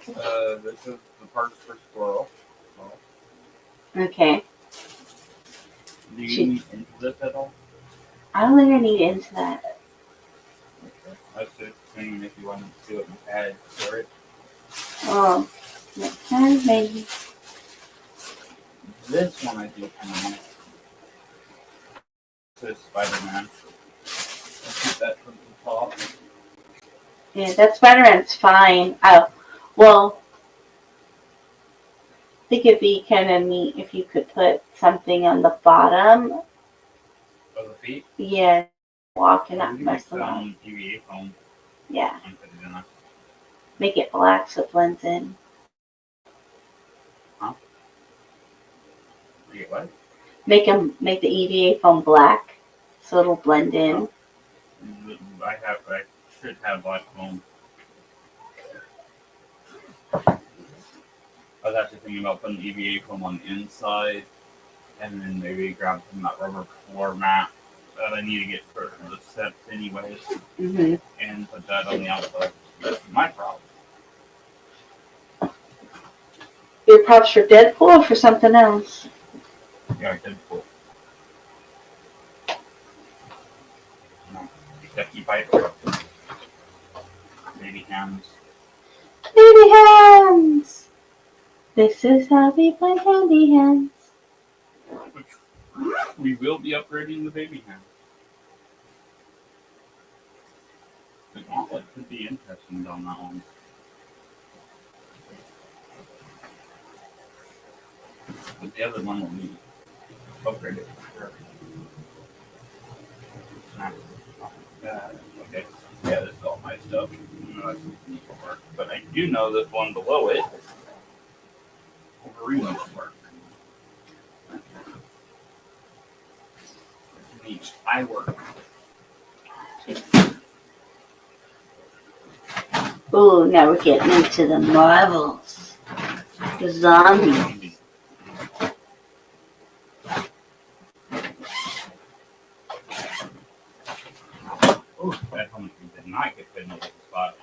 [SPEAKER 2] This is the parts for squirrel. So,
[SPEAKER 1] Okay,
[SPEAKER 2] do you
[SPEAKER 1] She-
[SPEAKER 2] need into this at all?
[SPEAKER 1] I don't think I need into that.
[SPEAKER 2] Okay. I was just saying if you wanted to do it in add for it.
[SPEAKER 1] Oh, next time maybe.
[SPEAKER 2] This one I do kind of want. This is Spider-Man. Let's keep that from the top.
[SPEAKER 1] Yeah, that Spider-Man's fine. Oh, well, I think it'd be kind of neat if you could put something on the bottom.
[SPEAKER 2] Of the feet.
[SPEAKER 1] Yeah, walk and not
[SPEAKER 2] You can
[SPEAKER 1] mess
[SPEAKER 2] make
[SPEAKER 1] them up.
[SPEAKER 2] some EVA foam
[SPEAKER 1] Yeah,
[SPEAKER 2] and put it in there.
[SPEAKER 1] make it black so it blends in.
[SPEAKER 2] Wait, what?
[SPEAKER 1] Make the EVA foam black so it'll blend in.
[SPEAKER 2] I should have black foam. I was actually thinking about putting EVA foam on the inside, and then maybe grab some that rubber floor mat that I need to get for the steps anyways,
[SPEAKER 1] Mhm.
[SPEAKER 2] and put that on the outside. That's my problem.
[SPEAKER 1] Your props for Deadpool or for something else?
[SPEAKER 2] Yeah, I did put. No, Becky Piper. Baby hands.
[SPEAKER 1] Baby hands. This is how we play baby hands.
[SPEAKER 2] We will be upgrading the baby hand. The gauntlet could be interesting on that one. But the other one will need upgraded for sure. Okay. Yeah, this is all my stuff. That's neat work. But I do know this one below it Wolverine will work. Needs eye work.
[SPEAKER 1] Ooh, now we're getting into the Marvels. The zombies.
[SPEAKER 2] Oh, that helmet did not get fit in the spot.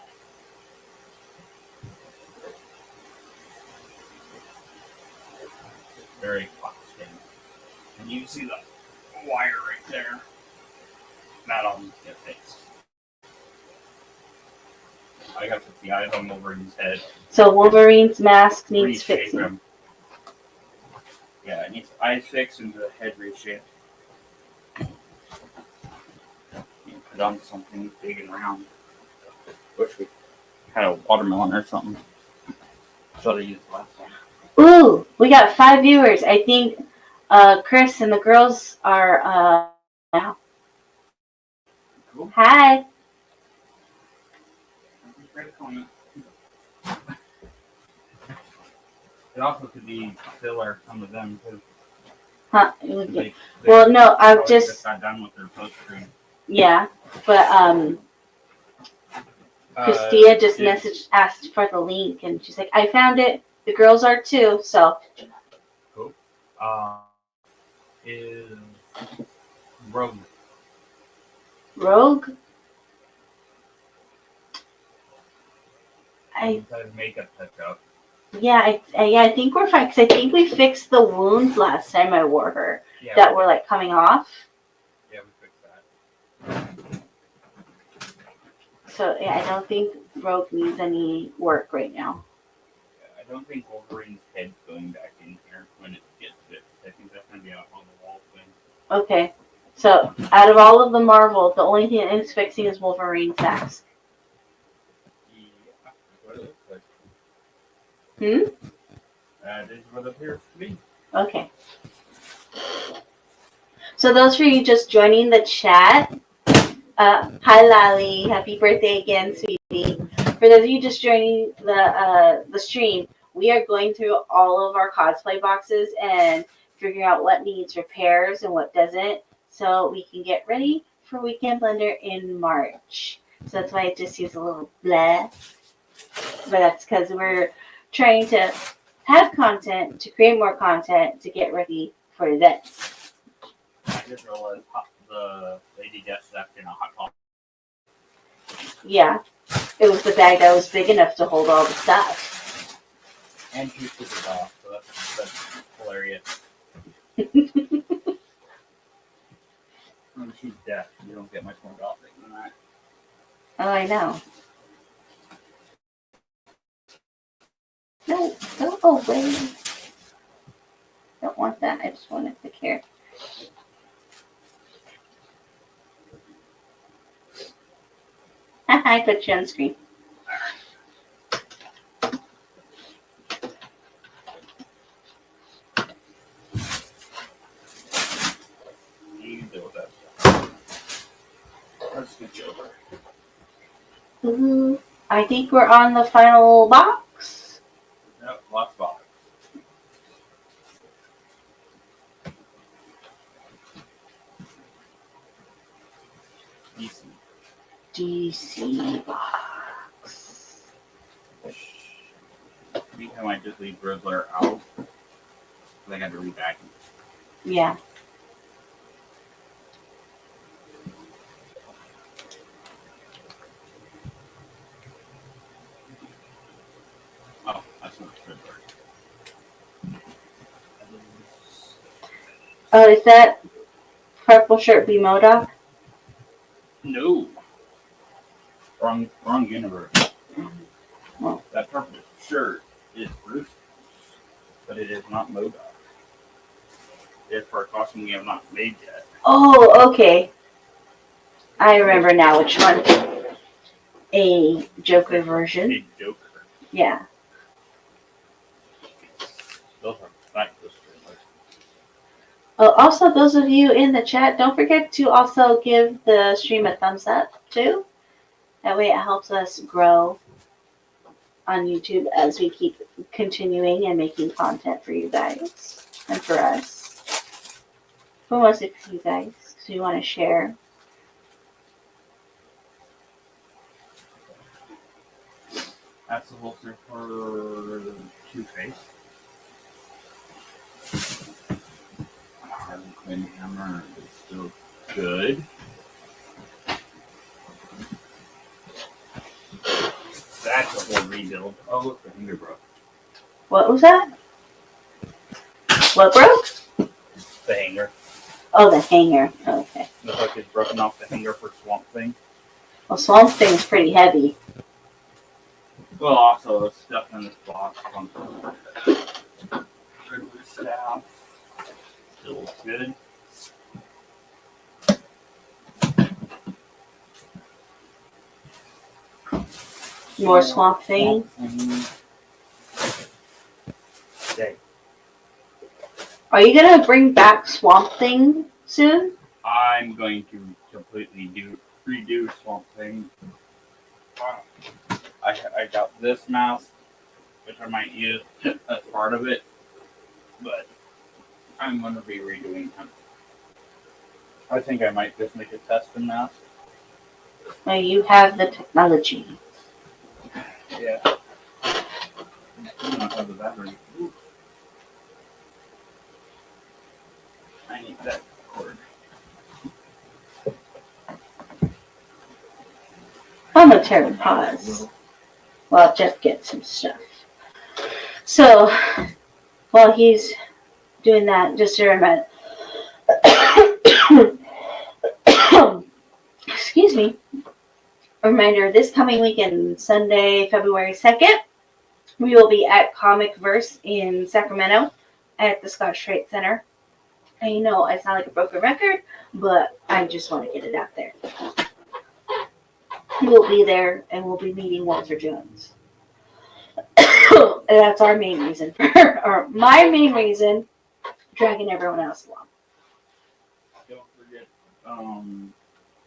[SPEAKER 2] Very close skin. And you see the wire right there. That all needs to get fixed. I got to put the eyes on Wolverine's head.
[SPEAKER 1] So Wolverine's mask needs
[SPEAKER 2] Reshape
[SPEAKER 1] fixing.
[SPEAKER 2] him. Yeah, it needs eyes fixed and the head reshaped. You put on something big and round. Wish we had a watermelon or something. That's what I used last time.
[SPEAKER 1] Ooh, we got 5 viewers. I think Chris and the girls are now.
[SPEAKER 2] Cool.
[SPEAKER 1] Hi.
[SPEAKER 2] It also could be filler, some of them, too.
[SPEAKER 1] Huh?
[SPEAKER 2] They
[SPEAKER 1] Well, no, I've
[SPEAKER 2] probably
[SPEAKER 1] just
[SPEAKER 2] got done with their post screen.
[SPEAKER 1] yeah, but Christia just asked for the link, and she's like, I found it. The girls are too, so.
[SPEAKER 2] Cool. Is Rogue.
[SPEAKER 1] Rogue? I
[SPEAKER 2] Makeup touch up.
[SPEAKER 1] yeah, I think we're fine, because I think we fixed the wounds last time I wore her
[SPEAKER 2] Yeah,
[SPEAKER 1] that were like coming off.
[SPEAKER 2] Yeah, we fixed that.
[SPEAKER 1] So yeah, I don't think Rogue needs any work right now.
[SPEAKER 2] Yeah, I don't think Wolverine's head's going back in here when it gets fixed. I think that's going to be out on the wall thing.
[SPEAKER 1] Okay, so out of all of the Marvel, the only thing that is fixing is Wolverine's mask.
[SPEAKER 2] Yeah, that's what it looks like.
[SPEAKER 1] Hmm?
[SPEAKER 2] That is what it appears to be.
[SPEAKER 1] Okay. So those for you just joining the chat, hi Lally, happy birthday again, sweetie. For those of you just joining the stream, we are going through all of our cosplay boxes and figuring out what needs repairs and what doesn't, so we can get ready for Weekend Blender in March. So that's why I just use a little blah. But that's because we're trying to have content, to create more content, to get ready for events.
[SPEAKER 2] I just realized the lady just left in a hot pot.
[SPEAKER 1] Yeah. It was the bag that was big enough to hold all the stuff.
[SPEAKER 2] And she took it off, so that's hilarious. When she's deaf, you don't get much more gothic than that.
[SPEAKER 1] Oh, I know. No, go away. Don't want that. I just want it to care. I put you on screen.
[SPEAKER 2] You can deal with that stuff. Let's switch over.
[SPEAKER 1] Ooh, I think we're on the final box.
[SPEAKER 2] Yep, lots of box. DC.
[SPEAKER 1] DC box.
[SPEAKER 2] I think I might just leave Riddler out. I got to reback him.
[SPEAKER 1] Yeah.
[SPEAKER 2] Oh, that's not Riddler.
[SPEAKER 1] Oh, is that purple shirt be Modoc?
[SPEAKER 2] No. Wrong universe.
[SPEAKER 1] Well.
[SPEAKER 2] That purple shirt is Bruce, but it is not MODOK. It's for a costume we have not made yet.
[SPEAKER 1] Oh, okay. I remember now which one. A Joker version.
[SPEAKER 2] A Joker.
[SPEAKER 1] Yeah.
[SPEAKER 2] Those are fabulous.
[SPEAKER 1] Also, those of you in the chat, don't forget to also give the stream a thumbs up too. That way it helps us grow on YouTube as we keep continuing and making content for you guys and for us. For mostly for you guys, because we want to share.
[SPEAKER 2] That's the holster for Two-Face. Harley Quinn hammer is still good. That's a whole rebuild. Oh, look, the hanger broke.
[SPEAKER 1] What was that? What broke?
[SPEAKER 2] The hanger.
[SPEAKER 1] Oh, the hanger. Okay.
[SPEAKER 2] Looks like it's broken off the hanger for Swamp Thing.
[SPEAKER 1] Well, Swamp Thing's pretty heavy.
[SPEAKER 2] Well, also, the stuff in this box. Good with staff. Still good.
[SPEAKER 1] More Swamp Thing.
[SPEAKER 2] Okay.
[SPEAKER 1] Are you gonna bring back Swamp Thing soon?
[SPEAKER 2] I'm going to completely redo Swamp Thing. I got this mask, which I might use as part of it, but I'm going to be redoing him. I think I might just make a custom mask.
[SPEAKER 1] Well, you have the technology.
[SPEAKER 2] Yeah. I don't have the battery. Ooh. I need that cord.
[SPEAKER 1] Momentary pause while Jeff gets some stuff. So, while he's doing that, just a reminder. Excuse me. A reminder, this coming weekend, Sunday, February 2nd, we will be at Comic Verse in Sacramento at the Scotch Trade Center. And you know, I sound like a broken record, but I just want to get it out there. We'll be there and we'll be meeting Walter Jones. And that's our main reason, or my main reason, dragging everyone else along.
[SPEAKER 2] Don't forget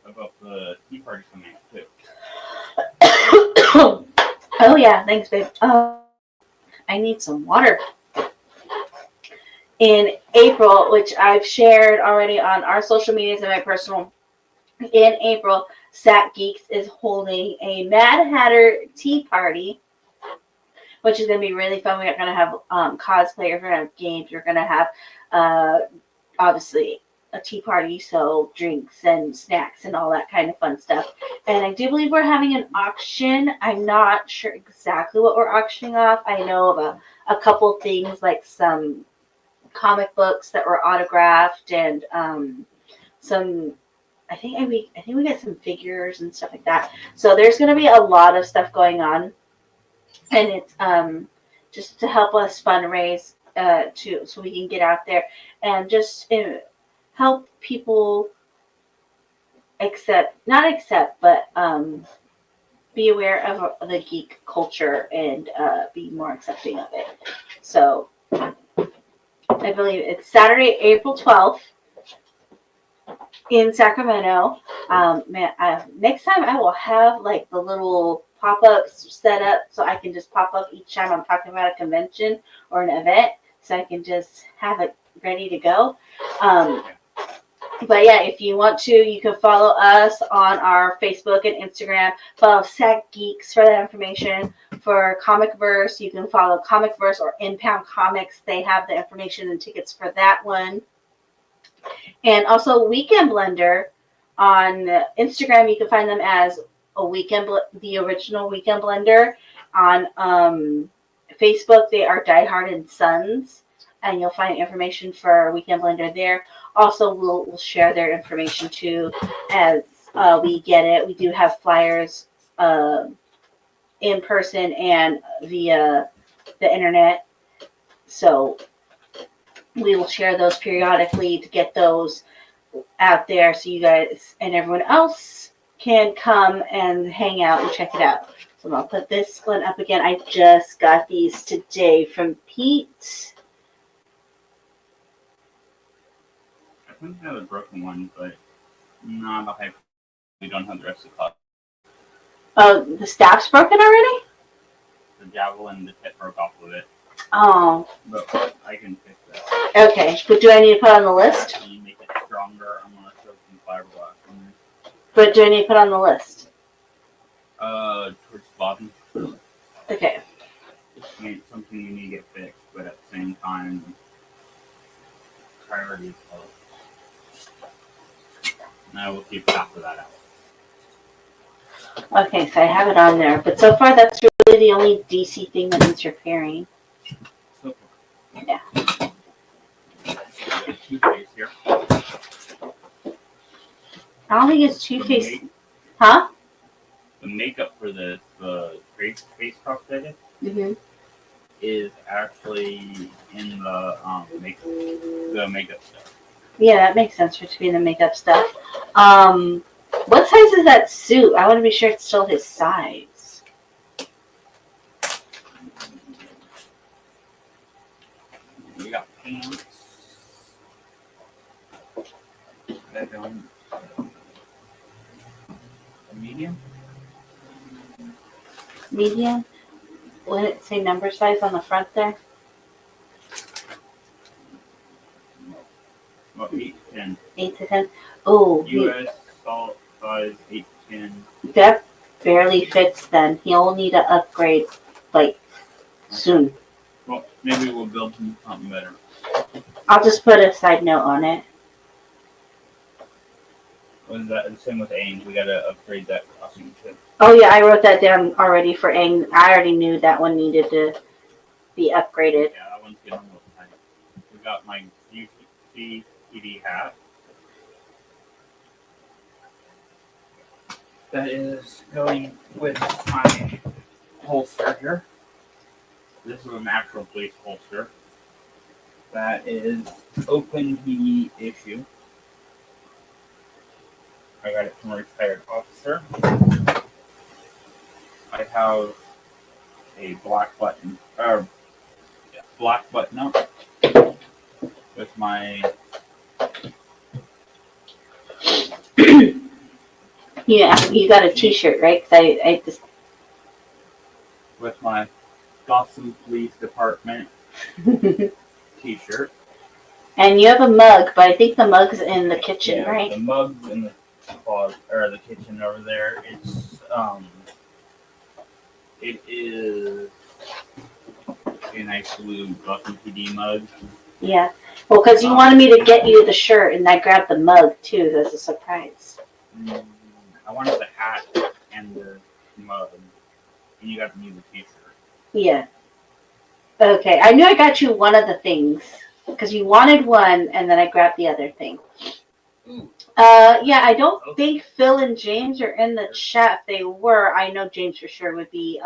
[SPEAKER 2] about the tea party coming up too.
[SPEAKER 1] Oh yeah, thanks, babe. I need some water. In April, which I've shared already on our social medias and my personal, in April, Sat Geeks is holding a Mad Hatter tea party, which is going to be really fun. We're going to have cosplayers, we're going to have games, we're going to have, obviously, a tea party, so drinks and snacks and all that kind of fun stuff. And I do believe we're having an auction. I'm not sure exactly what we're auctioning off. I know of a couple things like some comic books that were autographed and some. I think we got some figures and stuff like that. So there's going to be a lot of stuff going on, and it's just to help us fundraise to so we can get out there and just help people but be aware of the geek culture and be more accepting of it. So I believe it's Saturday, April 12th in Sacramento. Next time I will have like the little pop-ups set up so I can just pop up each time I'm talking about a convention or an event, so I can just have it ready to go. But yeah, if you want to, you can follow us on our Facebook and Instagram. Follow Sac Geeks for that information. For Comic Verse, you can follow Comic Verse or Impound Comics. They have the information and tickets for that one. And also Weekend Blender on Instagram. You can find them as the original Weekend Blender. On Facebook, they are Die Hard and Sons, and you'll find information for Weekend Blender there. Also, we'll share their information too as we get it. We do have flyers in person and via the internet, so we will share those periodically to get those out there so you guys and everyone else can come and hang out and check it out. So I'll put this one up again. I just got these today from Pete.
[SPEAKER 2] I think I have a broken one, but not a high. We don't have the rest of the cloth.
[SPEAKER 1] Oh, the staff's broken already?
[SPEAKER 2] The javelin, the tip broke off of it.
[SPEAKER 1] Oh.
[SPEAKER 2] But I can fix that.
[SPEAKER 1] Okay. But do I need to put on the list?
[SPEAKER 2] Can you make it stronger? I'm going to throw some fiberglass in there.
[SPEAKER 1] But do I need to put on the list?
[SPEAKER 2] Towards the bottom.
[SPEAKER 1] Okay.
[SPEAKER 2] I mean, it's something you need to get fixed, but at the same time, priority is low. And I will keep half of that out.
[SPEAKER 1] Okay, so I have it on there. But so far, that's really the only DC thing that needs repairing.
[SPEAKER 2] So
[SPEAKER 1] Yeah.
[SPEAKER 2] Two-Face here.
[SPEAKER 1] I don't think it's Two-Face. Huh?
[SPEAKER 2] The makeup for the face prosthetic
[SPEAKER 1] Mm-hmm.
[SPEAKER 2] is actually in the makeup stuff.
[SPEAKER 1] Yeah, that makes sense for it to be in the makeup stuff. What size is that suit? I want to be sure it's still his size.
[SPEAKER 2] We got pants. That going. Medium.
[SPEAKER 1] Medium? Would it say number size on the front there?
[SPEAKER 2] Well, 8 to 10.
[SPEAKER 1] 8 to 10? Oh,
[SPEAKER 2] US salt size 8 to 10.
[SPEAKER 1] that barely fits then. He'll need to upgrade, like, soon.
[SPEAKER 2] Well, maybe we'll build something better.
[SPEAKER 1] I'll just put a side note on it.
[SPEAKER 2] Was that the same with Aang? We gotta upgrade that costume too.
[SPEAKER 1] Oh, yeah, I wrote that down already for Aang. I already knew that one needed to be upgraded.
[SPEAKER 2] Yeah, that one's getting a little tiny. We got my UC TV hat. That is going with my holster here. This is an actual police holster. That is open the issue. I got it from a retired officer. I have a black button up with my
[SPEAKER 1] Yeah, you got a T-shirt, right? 'Cause I just
[SPEAKER 2] with my Gotham Police Department T-shirt.
[SPEAKER 1] And you have a mug, but I think the mug's in the kitchen,
[SPEAKER 2] Yeah,
[SPEAKER 1] right?
[SPEAKER 2] the mug's in the closet or the kitchen over there. It is a nice blue Gotham PD mug.
[SPEAKER 1] Yeah. Well, because you wanted me to get you the shirt, and I grabbed the mug too as a surprise.
[SPEAKER 2] I wanted the hat and the mug, and you got me the t-shirt.
[SPEAKER 1] Yeah. Okay. I knew I got you one of the things because you wanted one, and then I grabbed the other thing.
[SPEAKER 2] Ooh.
[SPEAKER 1] Yeah, I don't think Phil and James are in the chat. If they were, I know James for sure would be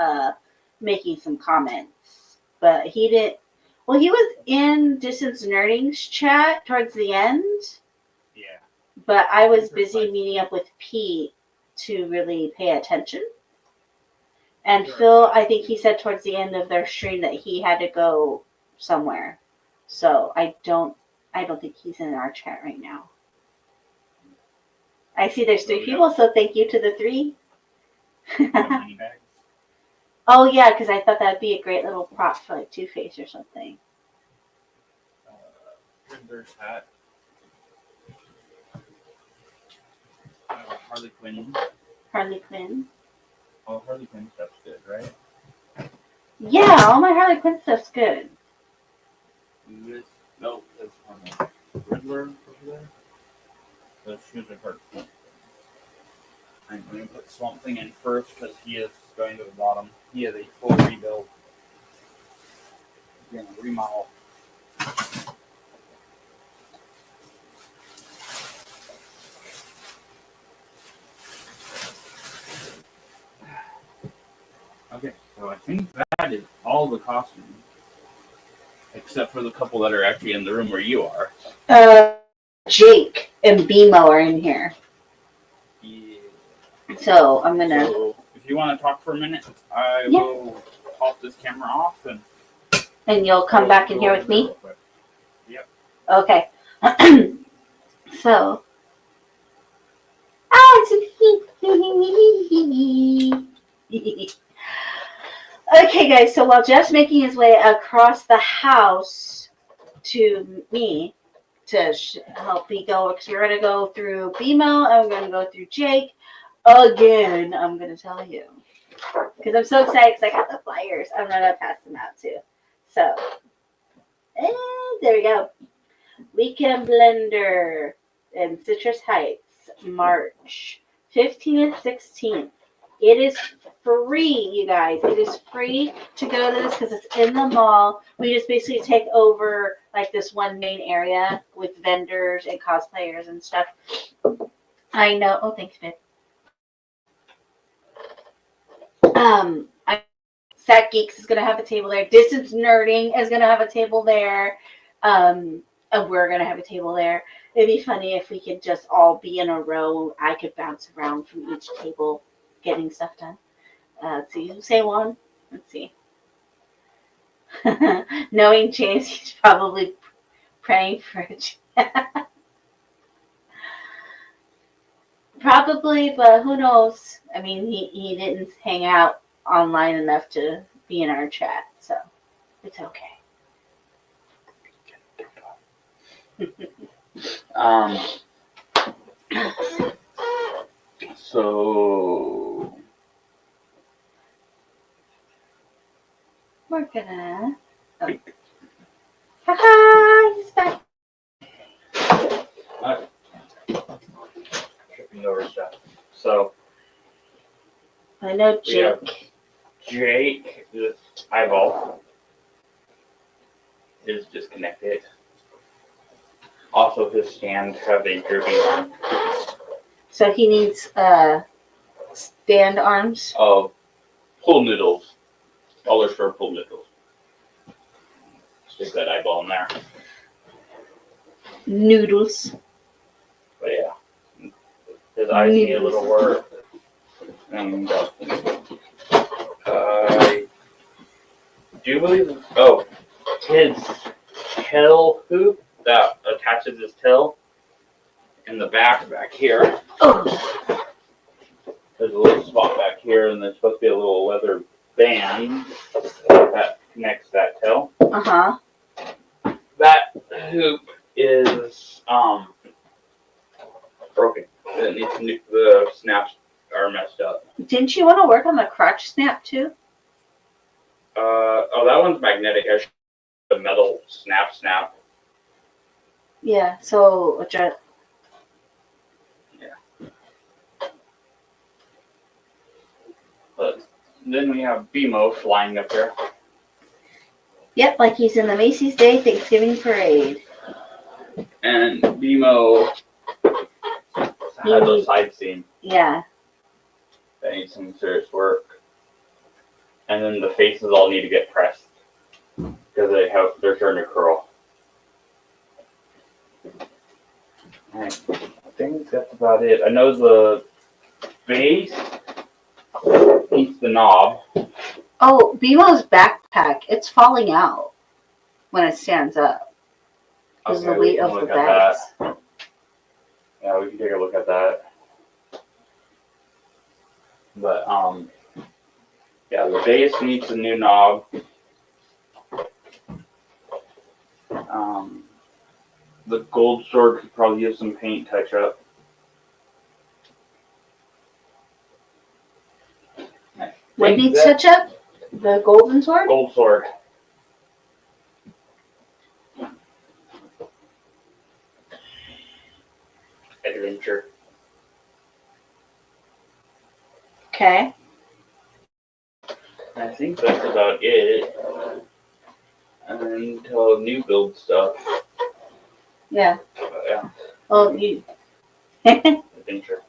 [SPEAKER 1] making some comments. But he didn't. Well, he was in Distance Nerding's chat towards the end.
[SPEAKER 2] Yeah.
[SPEAKER 1] But I was busy meeting up with Pete to really pay attention. And Phil, I think he said towards the end of their stream that he had to go somewhere. So I don't think he's in our chat right now. I see there's 3 people, so thank you to the 3. Oh yeah, because I thought that'd be a great little prop for like Two-Face or something.
[SPEAKER 2] There's hat. Harley Quinn.
[SPEAKER 1] Harley Quinn.
[SPEAKER 2] Oh, Harley Quinn stuff's good, right?
[SPEAKER 1] Yeah, all my Harley Quinn stuff's good.
[SPEAKER 2] No, that's on the Riddler over there. Those shoes are hard. I'm going to put Swamp Thing in first because he is going to the bottom. He has a full rebuild. He's going to remodel. Okay, so I think that is all the costumes. Except for the couple that are actually in the room where you are.
[SPEAKER 1] Jake and BMO are in here.
[SPEAKER 2] Yeah.
[SPEAKER 1] So I'm gonna.
[SPEAKER 2] So if you want to talk for a minute, I will pop this camera off
[SPEAKER 1] and you'll come back in here with me.
[SPEAKER 2] Yep.
[SPEAKER 1] Okay. So. Okay, guys. So while Jeff's making his way across the house to me to help me go, because we're gonna go through BMO, and we're gonna go through Jake again. I'm gonna tell you because I'm so excited because I got the flyers. I'm gonna pass them out too. So, and there we go. Weekend Blender in Citrus Heights, March 15th and 16th. It is free, you guys. It is free to go to this because it's in the mall. We just basically take over like this one main area with vendors and cosplayers and stuff. I know. Oh, thanks, babe. Sack Geeks is gonna have a table there. Distance Nerding is gonna have a table there. And we're gonna have a table there. It'd be funny if we could just all be in a row. I could bounce around from each table, getting stuff done. Let's see, who say one? Let's see. Knowing James, he's probably praying for it. Probably, but who knows? I mean, he didn't hang out online enough to be in our chat, so it's okay.
[SPEAKER 2] So
[SPEAKER 1] We're gonna. Oh. Haha, he's back.
[SPEAKER 2] tripping over stuff. So
[SPEAKER 1] I know Jake.
[SPEAKER 2] Jake, this eyeball is disconnected. Also, his stand have a drooping arm.
[SPEAKER 1] So he needs stand arms.
[SPEAKER 2] Of pool noodles. $1 for pool noodles. Stick that eyeball in there.
[SPEAKER 1] Noodles.
[SPEAKER 2] But yeah, his eyes need a little work. And I do believe, his tail hoop that attaches his tail in the back here.
[SPEAKER 1] Oh.
[SPEAKER 2] There's a little spot back here, and there's supposed to be a little leather band that connects that tail.
[SPEAKER 1] Uh-huh.
[SPEAKER 2] That hoop is broken. The snaps are messed up.
[SPEAKER 1] Didn't you want to work on the crotch snap too?
[SPEAKER 2] That one's magnetic. I should have a metal snap.
[SPEAKER 1] Yeah, so
[SPEAKER 2] But then we have BMO flying up there.
[SPEAKER 1] yep, like he's in the Macy's Day Thanksgiving Parade.
[SPEAKER 2] And BMO has a side scene
[SPEAKER 1] Yeah.
[SPEAKER 2] that needs some serious work. And then the faces all need to get pressed because they're starting to curl. I think that's about it. I know the base needs the knob.
[SPEAKER 1] Oh, BMO's backpack, it's falling out when it stands up. Because
[SPEAKER 2] Okay,
[SPEAKER 1] the
[SPEAKER 2] we
[SPEAKER 1] weight
[SPEAKER 2] can
[SPEAKER 1] of the
[SPEAKER 2] look at
[SPEAKER 1] bags.
[SPEAKER 2] that. Yeah, we can take a look at that. But yeah, the base needs a new knob. The gold sword could probably use some paint touch up.
[SPEAKER 1] What needs touch up? The golden sword?
[SPEAKER 2] Gold sword. Adventure.
[SPEAKER 1] Okay.
[SPEAKER 2] I think that's about it. Until new build stuff.
[SPEAKER 1] Yeah.
[SPEAKER 2] Yeah,
[SPEAKER 1] Oh, you
[SPEAKER 2] adventure.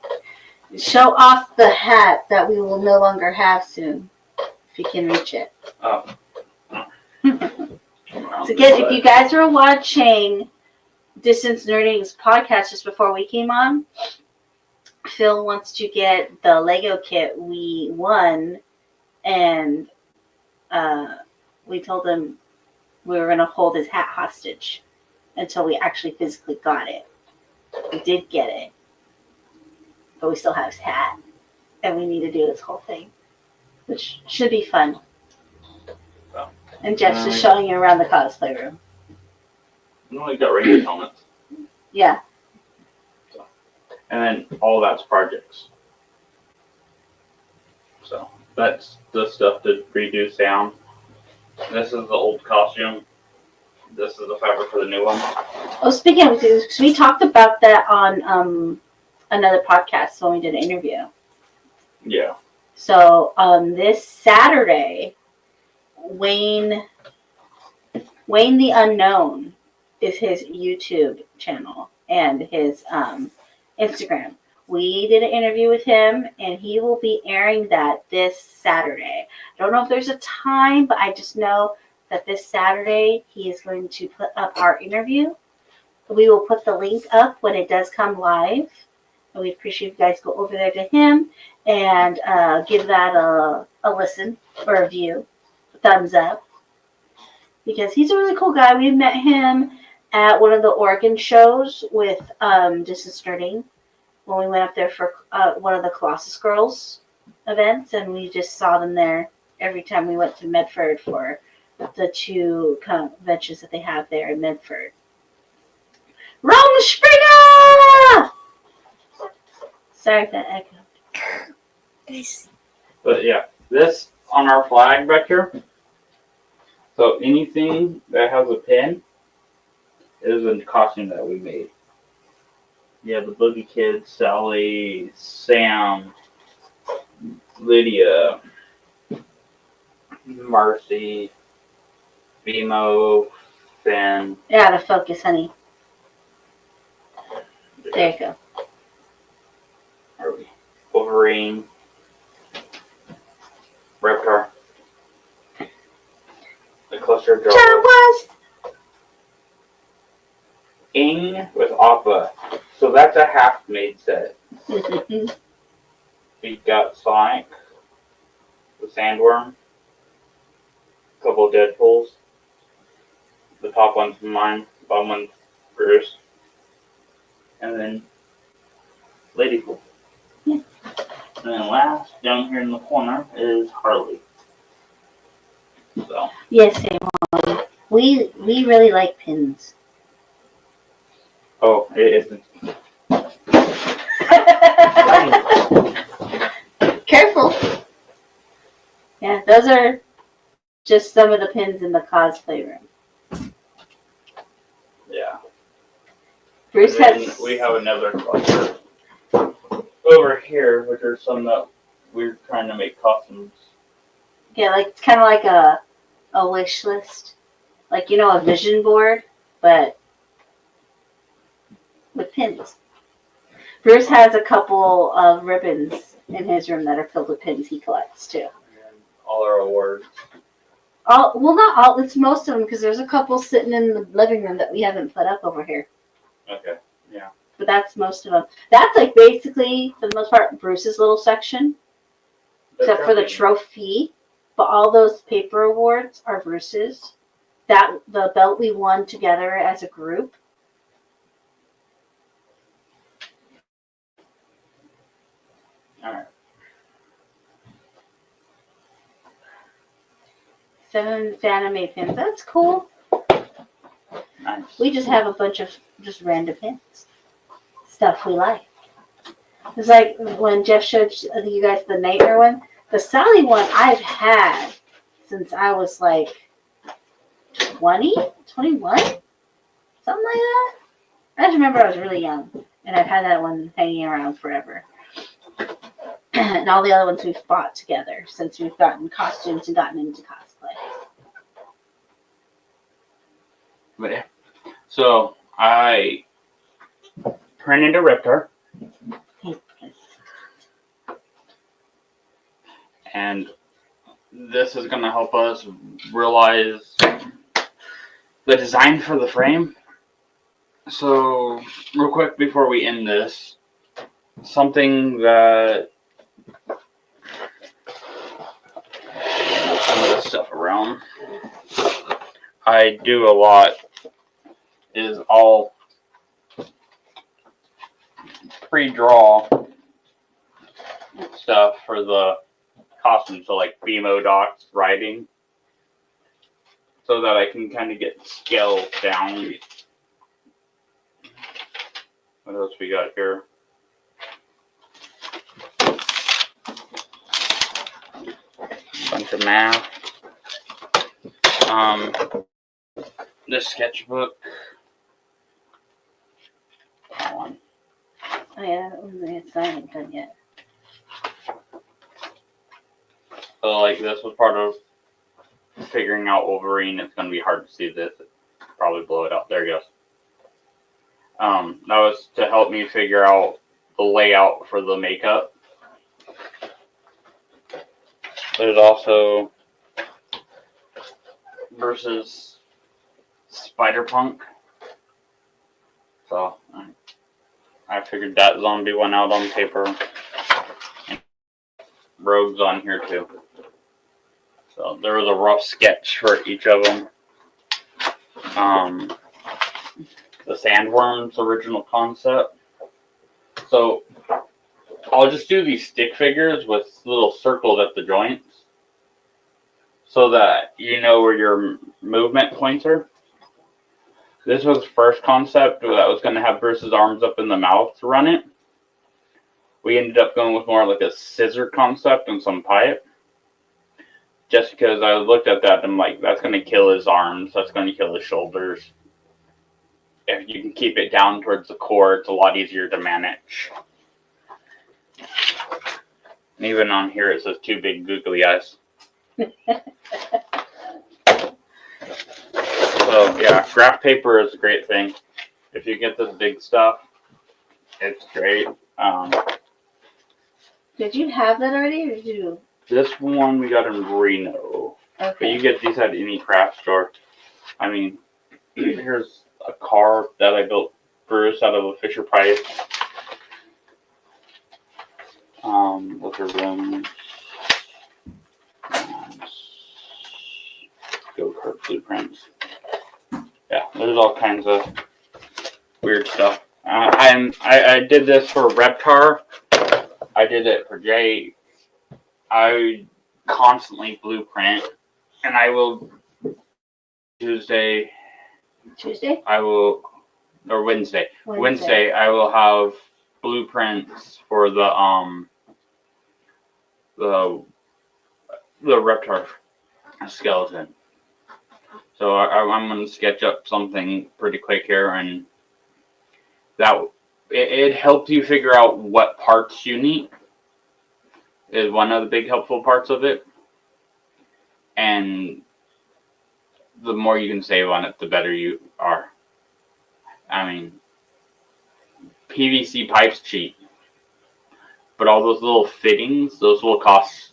[SPEAKER 1] show off the hat that we will no longer have soon, if you can reach it.
[SPEAKER 2] Oh.
[SPEAKER 1] So again, if you guys are watching Distance Nerding's podcast just before we came on, Phil wants to get the Lego kit we won, and we told him we were going to hold his hat hostage until we actually physically got it. We did get it, but we still have his hat, and we need to do this whole thing, which should be fun. And Jeff's just showing you around the cosplay room.
[SPEAKER 2] No, we got Ranger helmets.
[SPEAKER 1] Yeah.
[SPEAKER 2] And then all that's projects. So that's the stuff to reduce down. This is the old costume. This is the fabric for the new one.
[SPEAKER 1] Oh, speaking of this, we talked about that on another podcast when we did an interview.
[SPEAKER 2] Yeah.
[SPEAKER 1] So this Saturday, Wayne the Unknown is his YouTube channel and his Instagram. We did an interview with him, and he will be airing that this Saturday. I don't know if there's a time, but I just know that this Saturday he is going to put up our interview. We will put the link up when it does come live. And we appreciate you guys go over there to him and give that a listen or a view, a thumbs up. Because he's a really cool guy. We met him at one of the Oregon shows with Distance Nerding when we went up there for one of the Colossus Girls events, and we just saw them there every time we went to Medford for the two conventions that they have there in Medford. Rumspringa! Sorry for that echo.
[SPEAKER 2] But yeah, this on our flag back here. So anything that has a pin is a costume that we made. Yeah, the Boogie Kids, Sally, Sam, Lydia, Marcy, BMO, Finn.
[SPEAKER 1] Yeah, out of focus, honey. There you go.
[SPEAKER 2] Are we? Wolverine, Reptar, the cluster of
[SPEAKER 1] Jawas!
[SPEAKER 2] Ing with Appa. So that's a half-made set. We got Sonic, the Sandworm, a couple of Deadpools. The top one's mine, bottom one's Bruce, and then Ladypool.
[SPEAKER 1] Yeah.
[SPEAKER 2] And then last, down here in the corner, is Harley. So.
[SPEAKER 1] Yes, same one. We really like pins.
[SPEAKER 2] Oh, it isn't.
[SPEAKER 1] Careful. Yeah, those are just some of the pins in the cosplay room.
[SPEAKER 2] Yeah.
[SPEAKER 1] Bruce
[SPEAKER 2] And then
[SPEAKER 1] has.
[SPEAKER 2] we have another cluster over here, which are some that we're trying to make costumes.
[SPEAKER 1] Yeah, like it's kind of like a wish list, like a vision board, but with pins. Bruce has a couple of ribbons in his room that are filled with pins he collects too.
[SPEAKER 2] And all our awards.
[SPEAKER 1] Well, not all. It's most of them because there's a couple sitting in the living room that we haven't put up over here.
[SPEAKER 2] Okay. Yeah.
[SPEAKER 1] But that's most of them. That's like basically, for the most part, Bruce's little section, except for the trophy. But all those paper awards are Bruce's. The belt we won together as a group.
[SPEAKER 2] All right.
[SPEAKER 1] 7 anime pins. That's cool.
[SPEAKER 2] Nice.
[SPEAKER 1] We just have a bunch of just random pins. Stuff we like. It's like when Jeff showed you guys the Nightmare one. The Sally one I've had since I was like 20, 21, something like that. I just remember I was really young, and I've had that one hanging around forever. And all the other ones we've bought together since we've gotten costumes and gotten into cosplay.
[SPEAKER 2] But yeah. So I printed a Riptor. And this is going to help us realize the design for the frame. So, real quick before we end this, something that some of this stuff around I do a lot is I'll pre-draw stuff for the costume, so like BMO docs, writing, so that I can kind of get scale down. What else we got here? Bunch of math. This sketchbook. That one.
[SPEAKER 1] Oh yeah, it's not even done yet.
[SPEAKER 2] So like this was part of figuring out Wolverine. It's going to be hard to see this. Probably blow it out. There it goes. That was to help me figure out the layout for the makeup. There's also versus Spider-Punk. So I figured that zombie one out on paper. And Rogue's on here too. So there was a rough sketch for each of them. The Sandworm's original concept. So I'll just do these stick figures with little circles at the joints so that you know where your movement points are. This was the first concept that was going to have Bruce's arms up in the mouth to run it. We ended up going with more like a scissor concept and some pipe. Just because I looked at that and I'm like, that's going to kill his arms, that's going to kill his shoulders. If you can keep it down towards the core, it's a lot easier to manage. And even on here it says 2 big googly eyes. So yeah, graph paper is a great thing. If you get this big stuff, it's great.
[SPEAKER 1] Did you have that already, or did you?
[SPEAKER 2] This one we got in Reno.
[SPEAKER 1] Okay.
[SPEAKER 2] But you get these at any craft store. I mean, here's a car that I built Bruce out of a Fisher Price. With her rooms. Go-kart blueprints. Yeah, there's all kinds of weird stuff. I did this for Reptar. I did it for Jay. I constantly blueprint, and I will Tuesday. I will, or Wednesday. Wednesday I will have blueprints for the Reptar skeleton. So I'm going to sketch up something pretty quick here, and that it helped you figure out what parts you need. Is one of the big helpful parts of it. And the more you can save on it, the better you are. I mean, PVC pipes cheap, but all those little fittings, those will cost.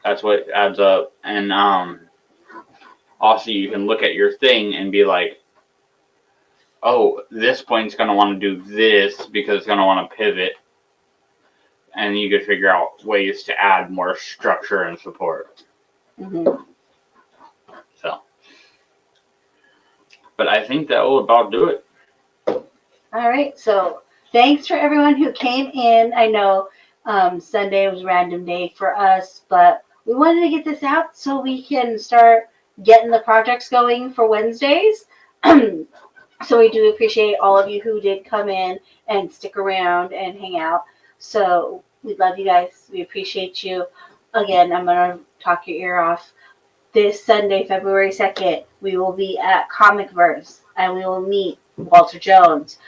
[SPEAKER 2] That's what adds up. And also you can look at your thing and be like, oh, this point's going to want to do this because it's going to want to pivot. And you could figure out ways to add more structure and support.
[SPEAKER 1] Mm-hmm.
[SPEAKER 2] So, but I think that will about do it.
[SPEAKER 1] All right. So thanks for everyone who came in. I know Sunday was a random day for us, but we wanted to get this out so we can start getting the projects going for Wednesdays. So we do appreciate all of you who did come in and stick around and hang out. So we love you guys. We appreciate you. Again, I'm going to talk your ear off. This Sunday, February 2nd, we will be at Comic Verse and we will meet Walter Jones.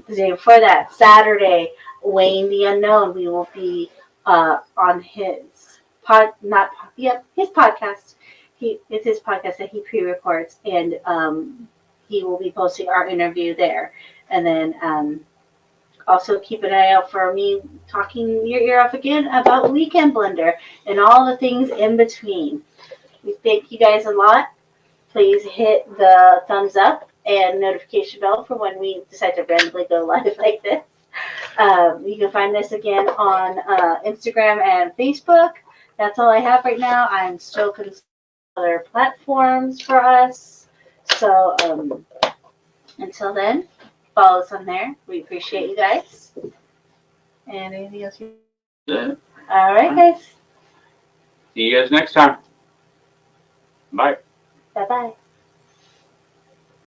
[SPEAKER 1] The day before that, Saturday, Wayne the Unknown, we will be on his his podcast. It's his podcast that he pre-records, and he will be posting our interview there. And then also keep an eye out for me talking your ear off again about Weekend Blender and all the things in between. We thank you guys a lot. Please hit the thumbs up and notification bell for when we decide to randomly go live like this. You can find us again on Instagram and Facebook. That's all I have right now. I'm still considering other platforms for us. So until then, follow us on there. We appreciate you guys. And anything else?
[SPEAKER 2] Yeah.
[SPEAKER 1] All right, guys.
[SPEAKER 2] See you guys next time. Bye.
[SPEAKER 1] Bye-bye.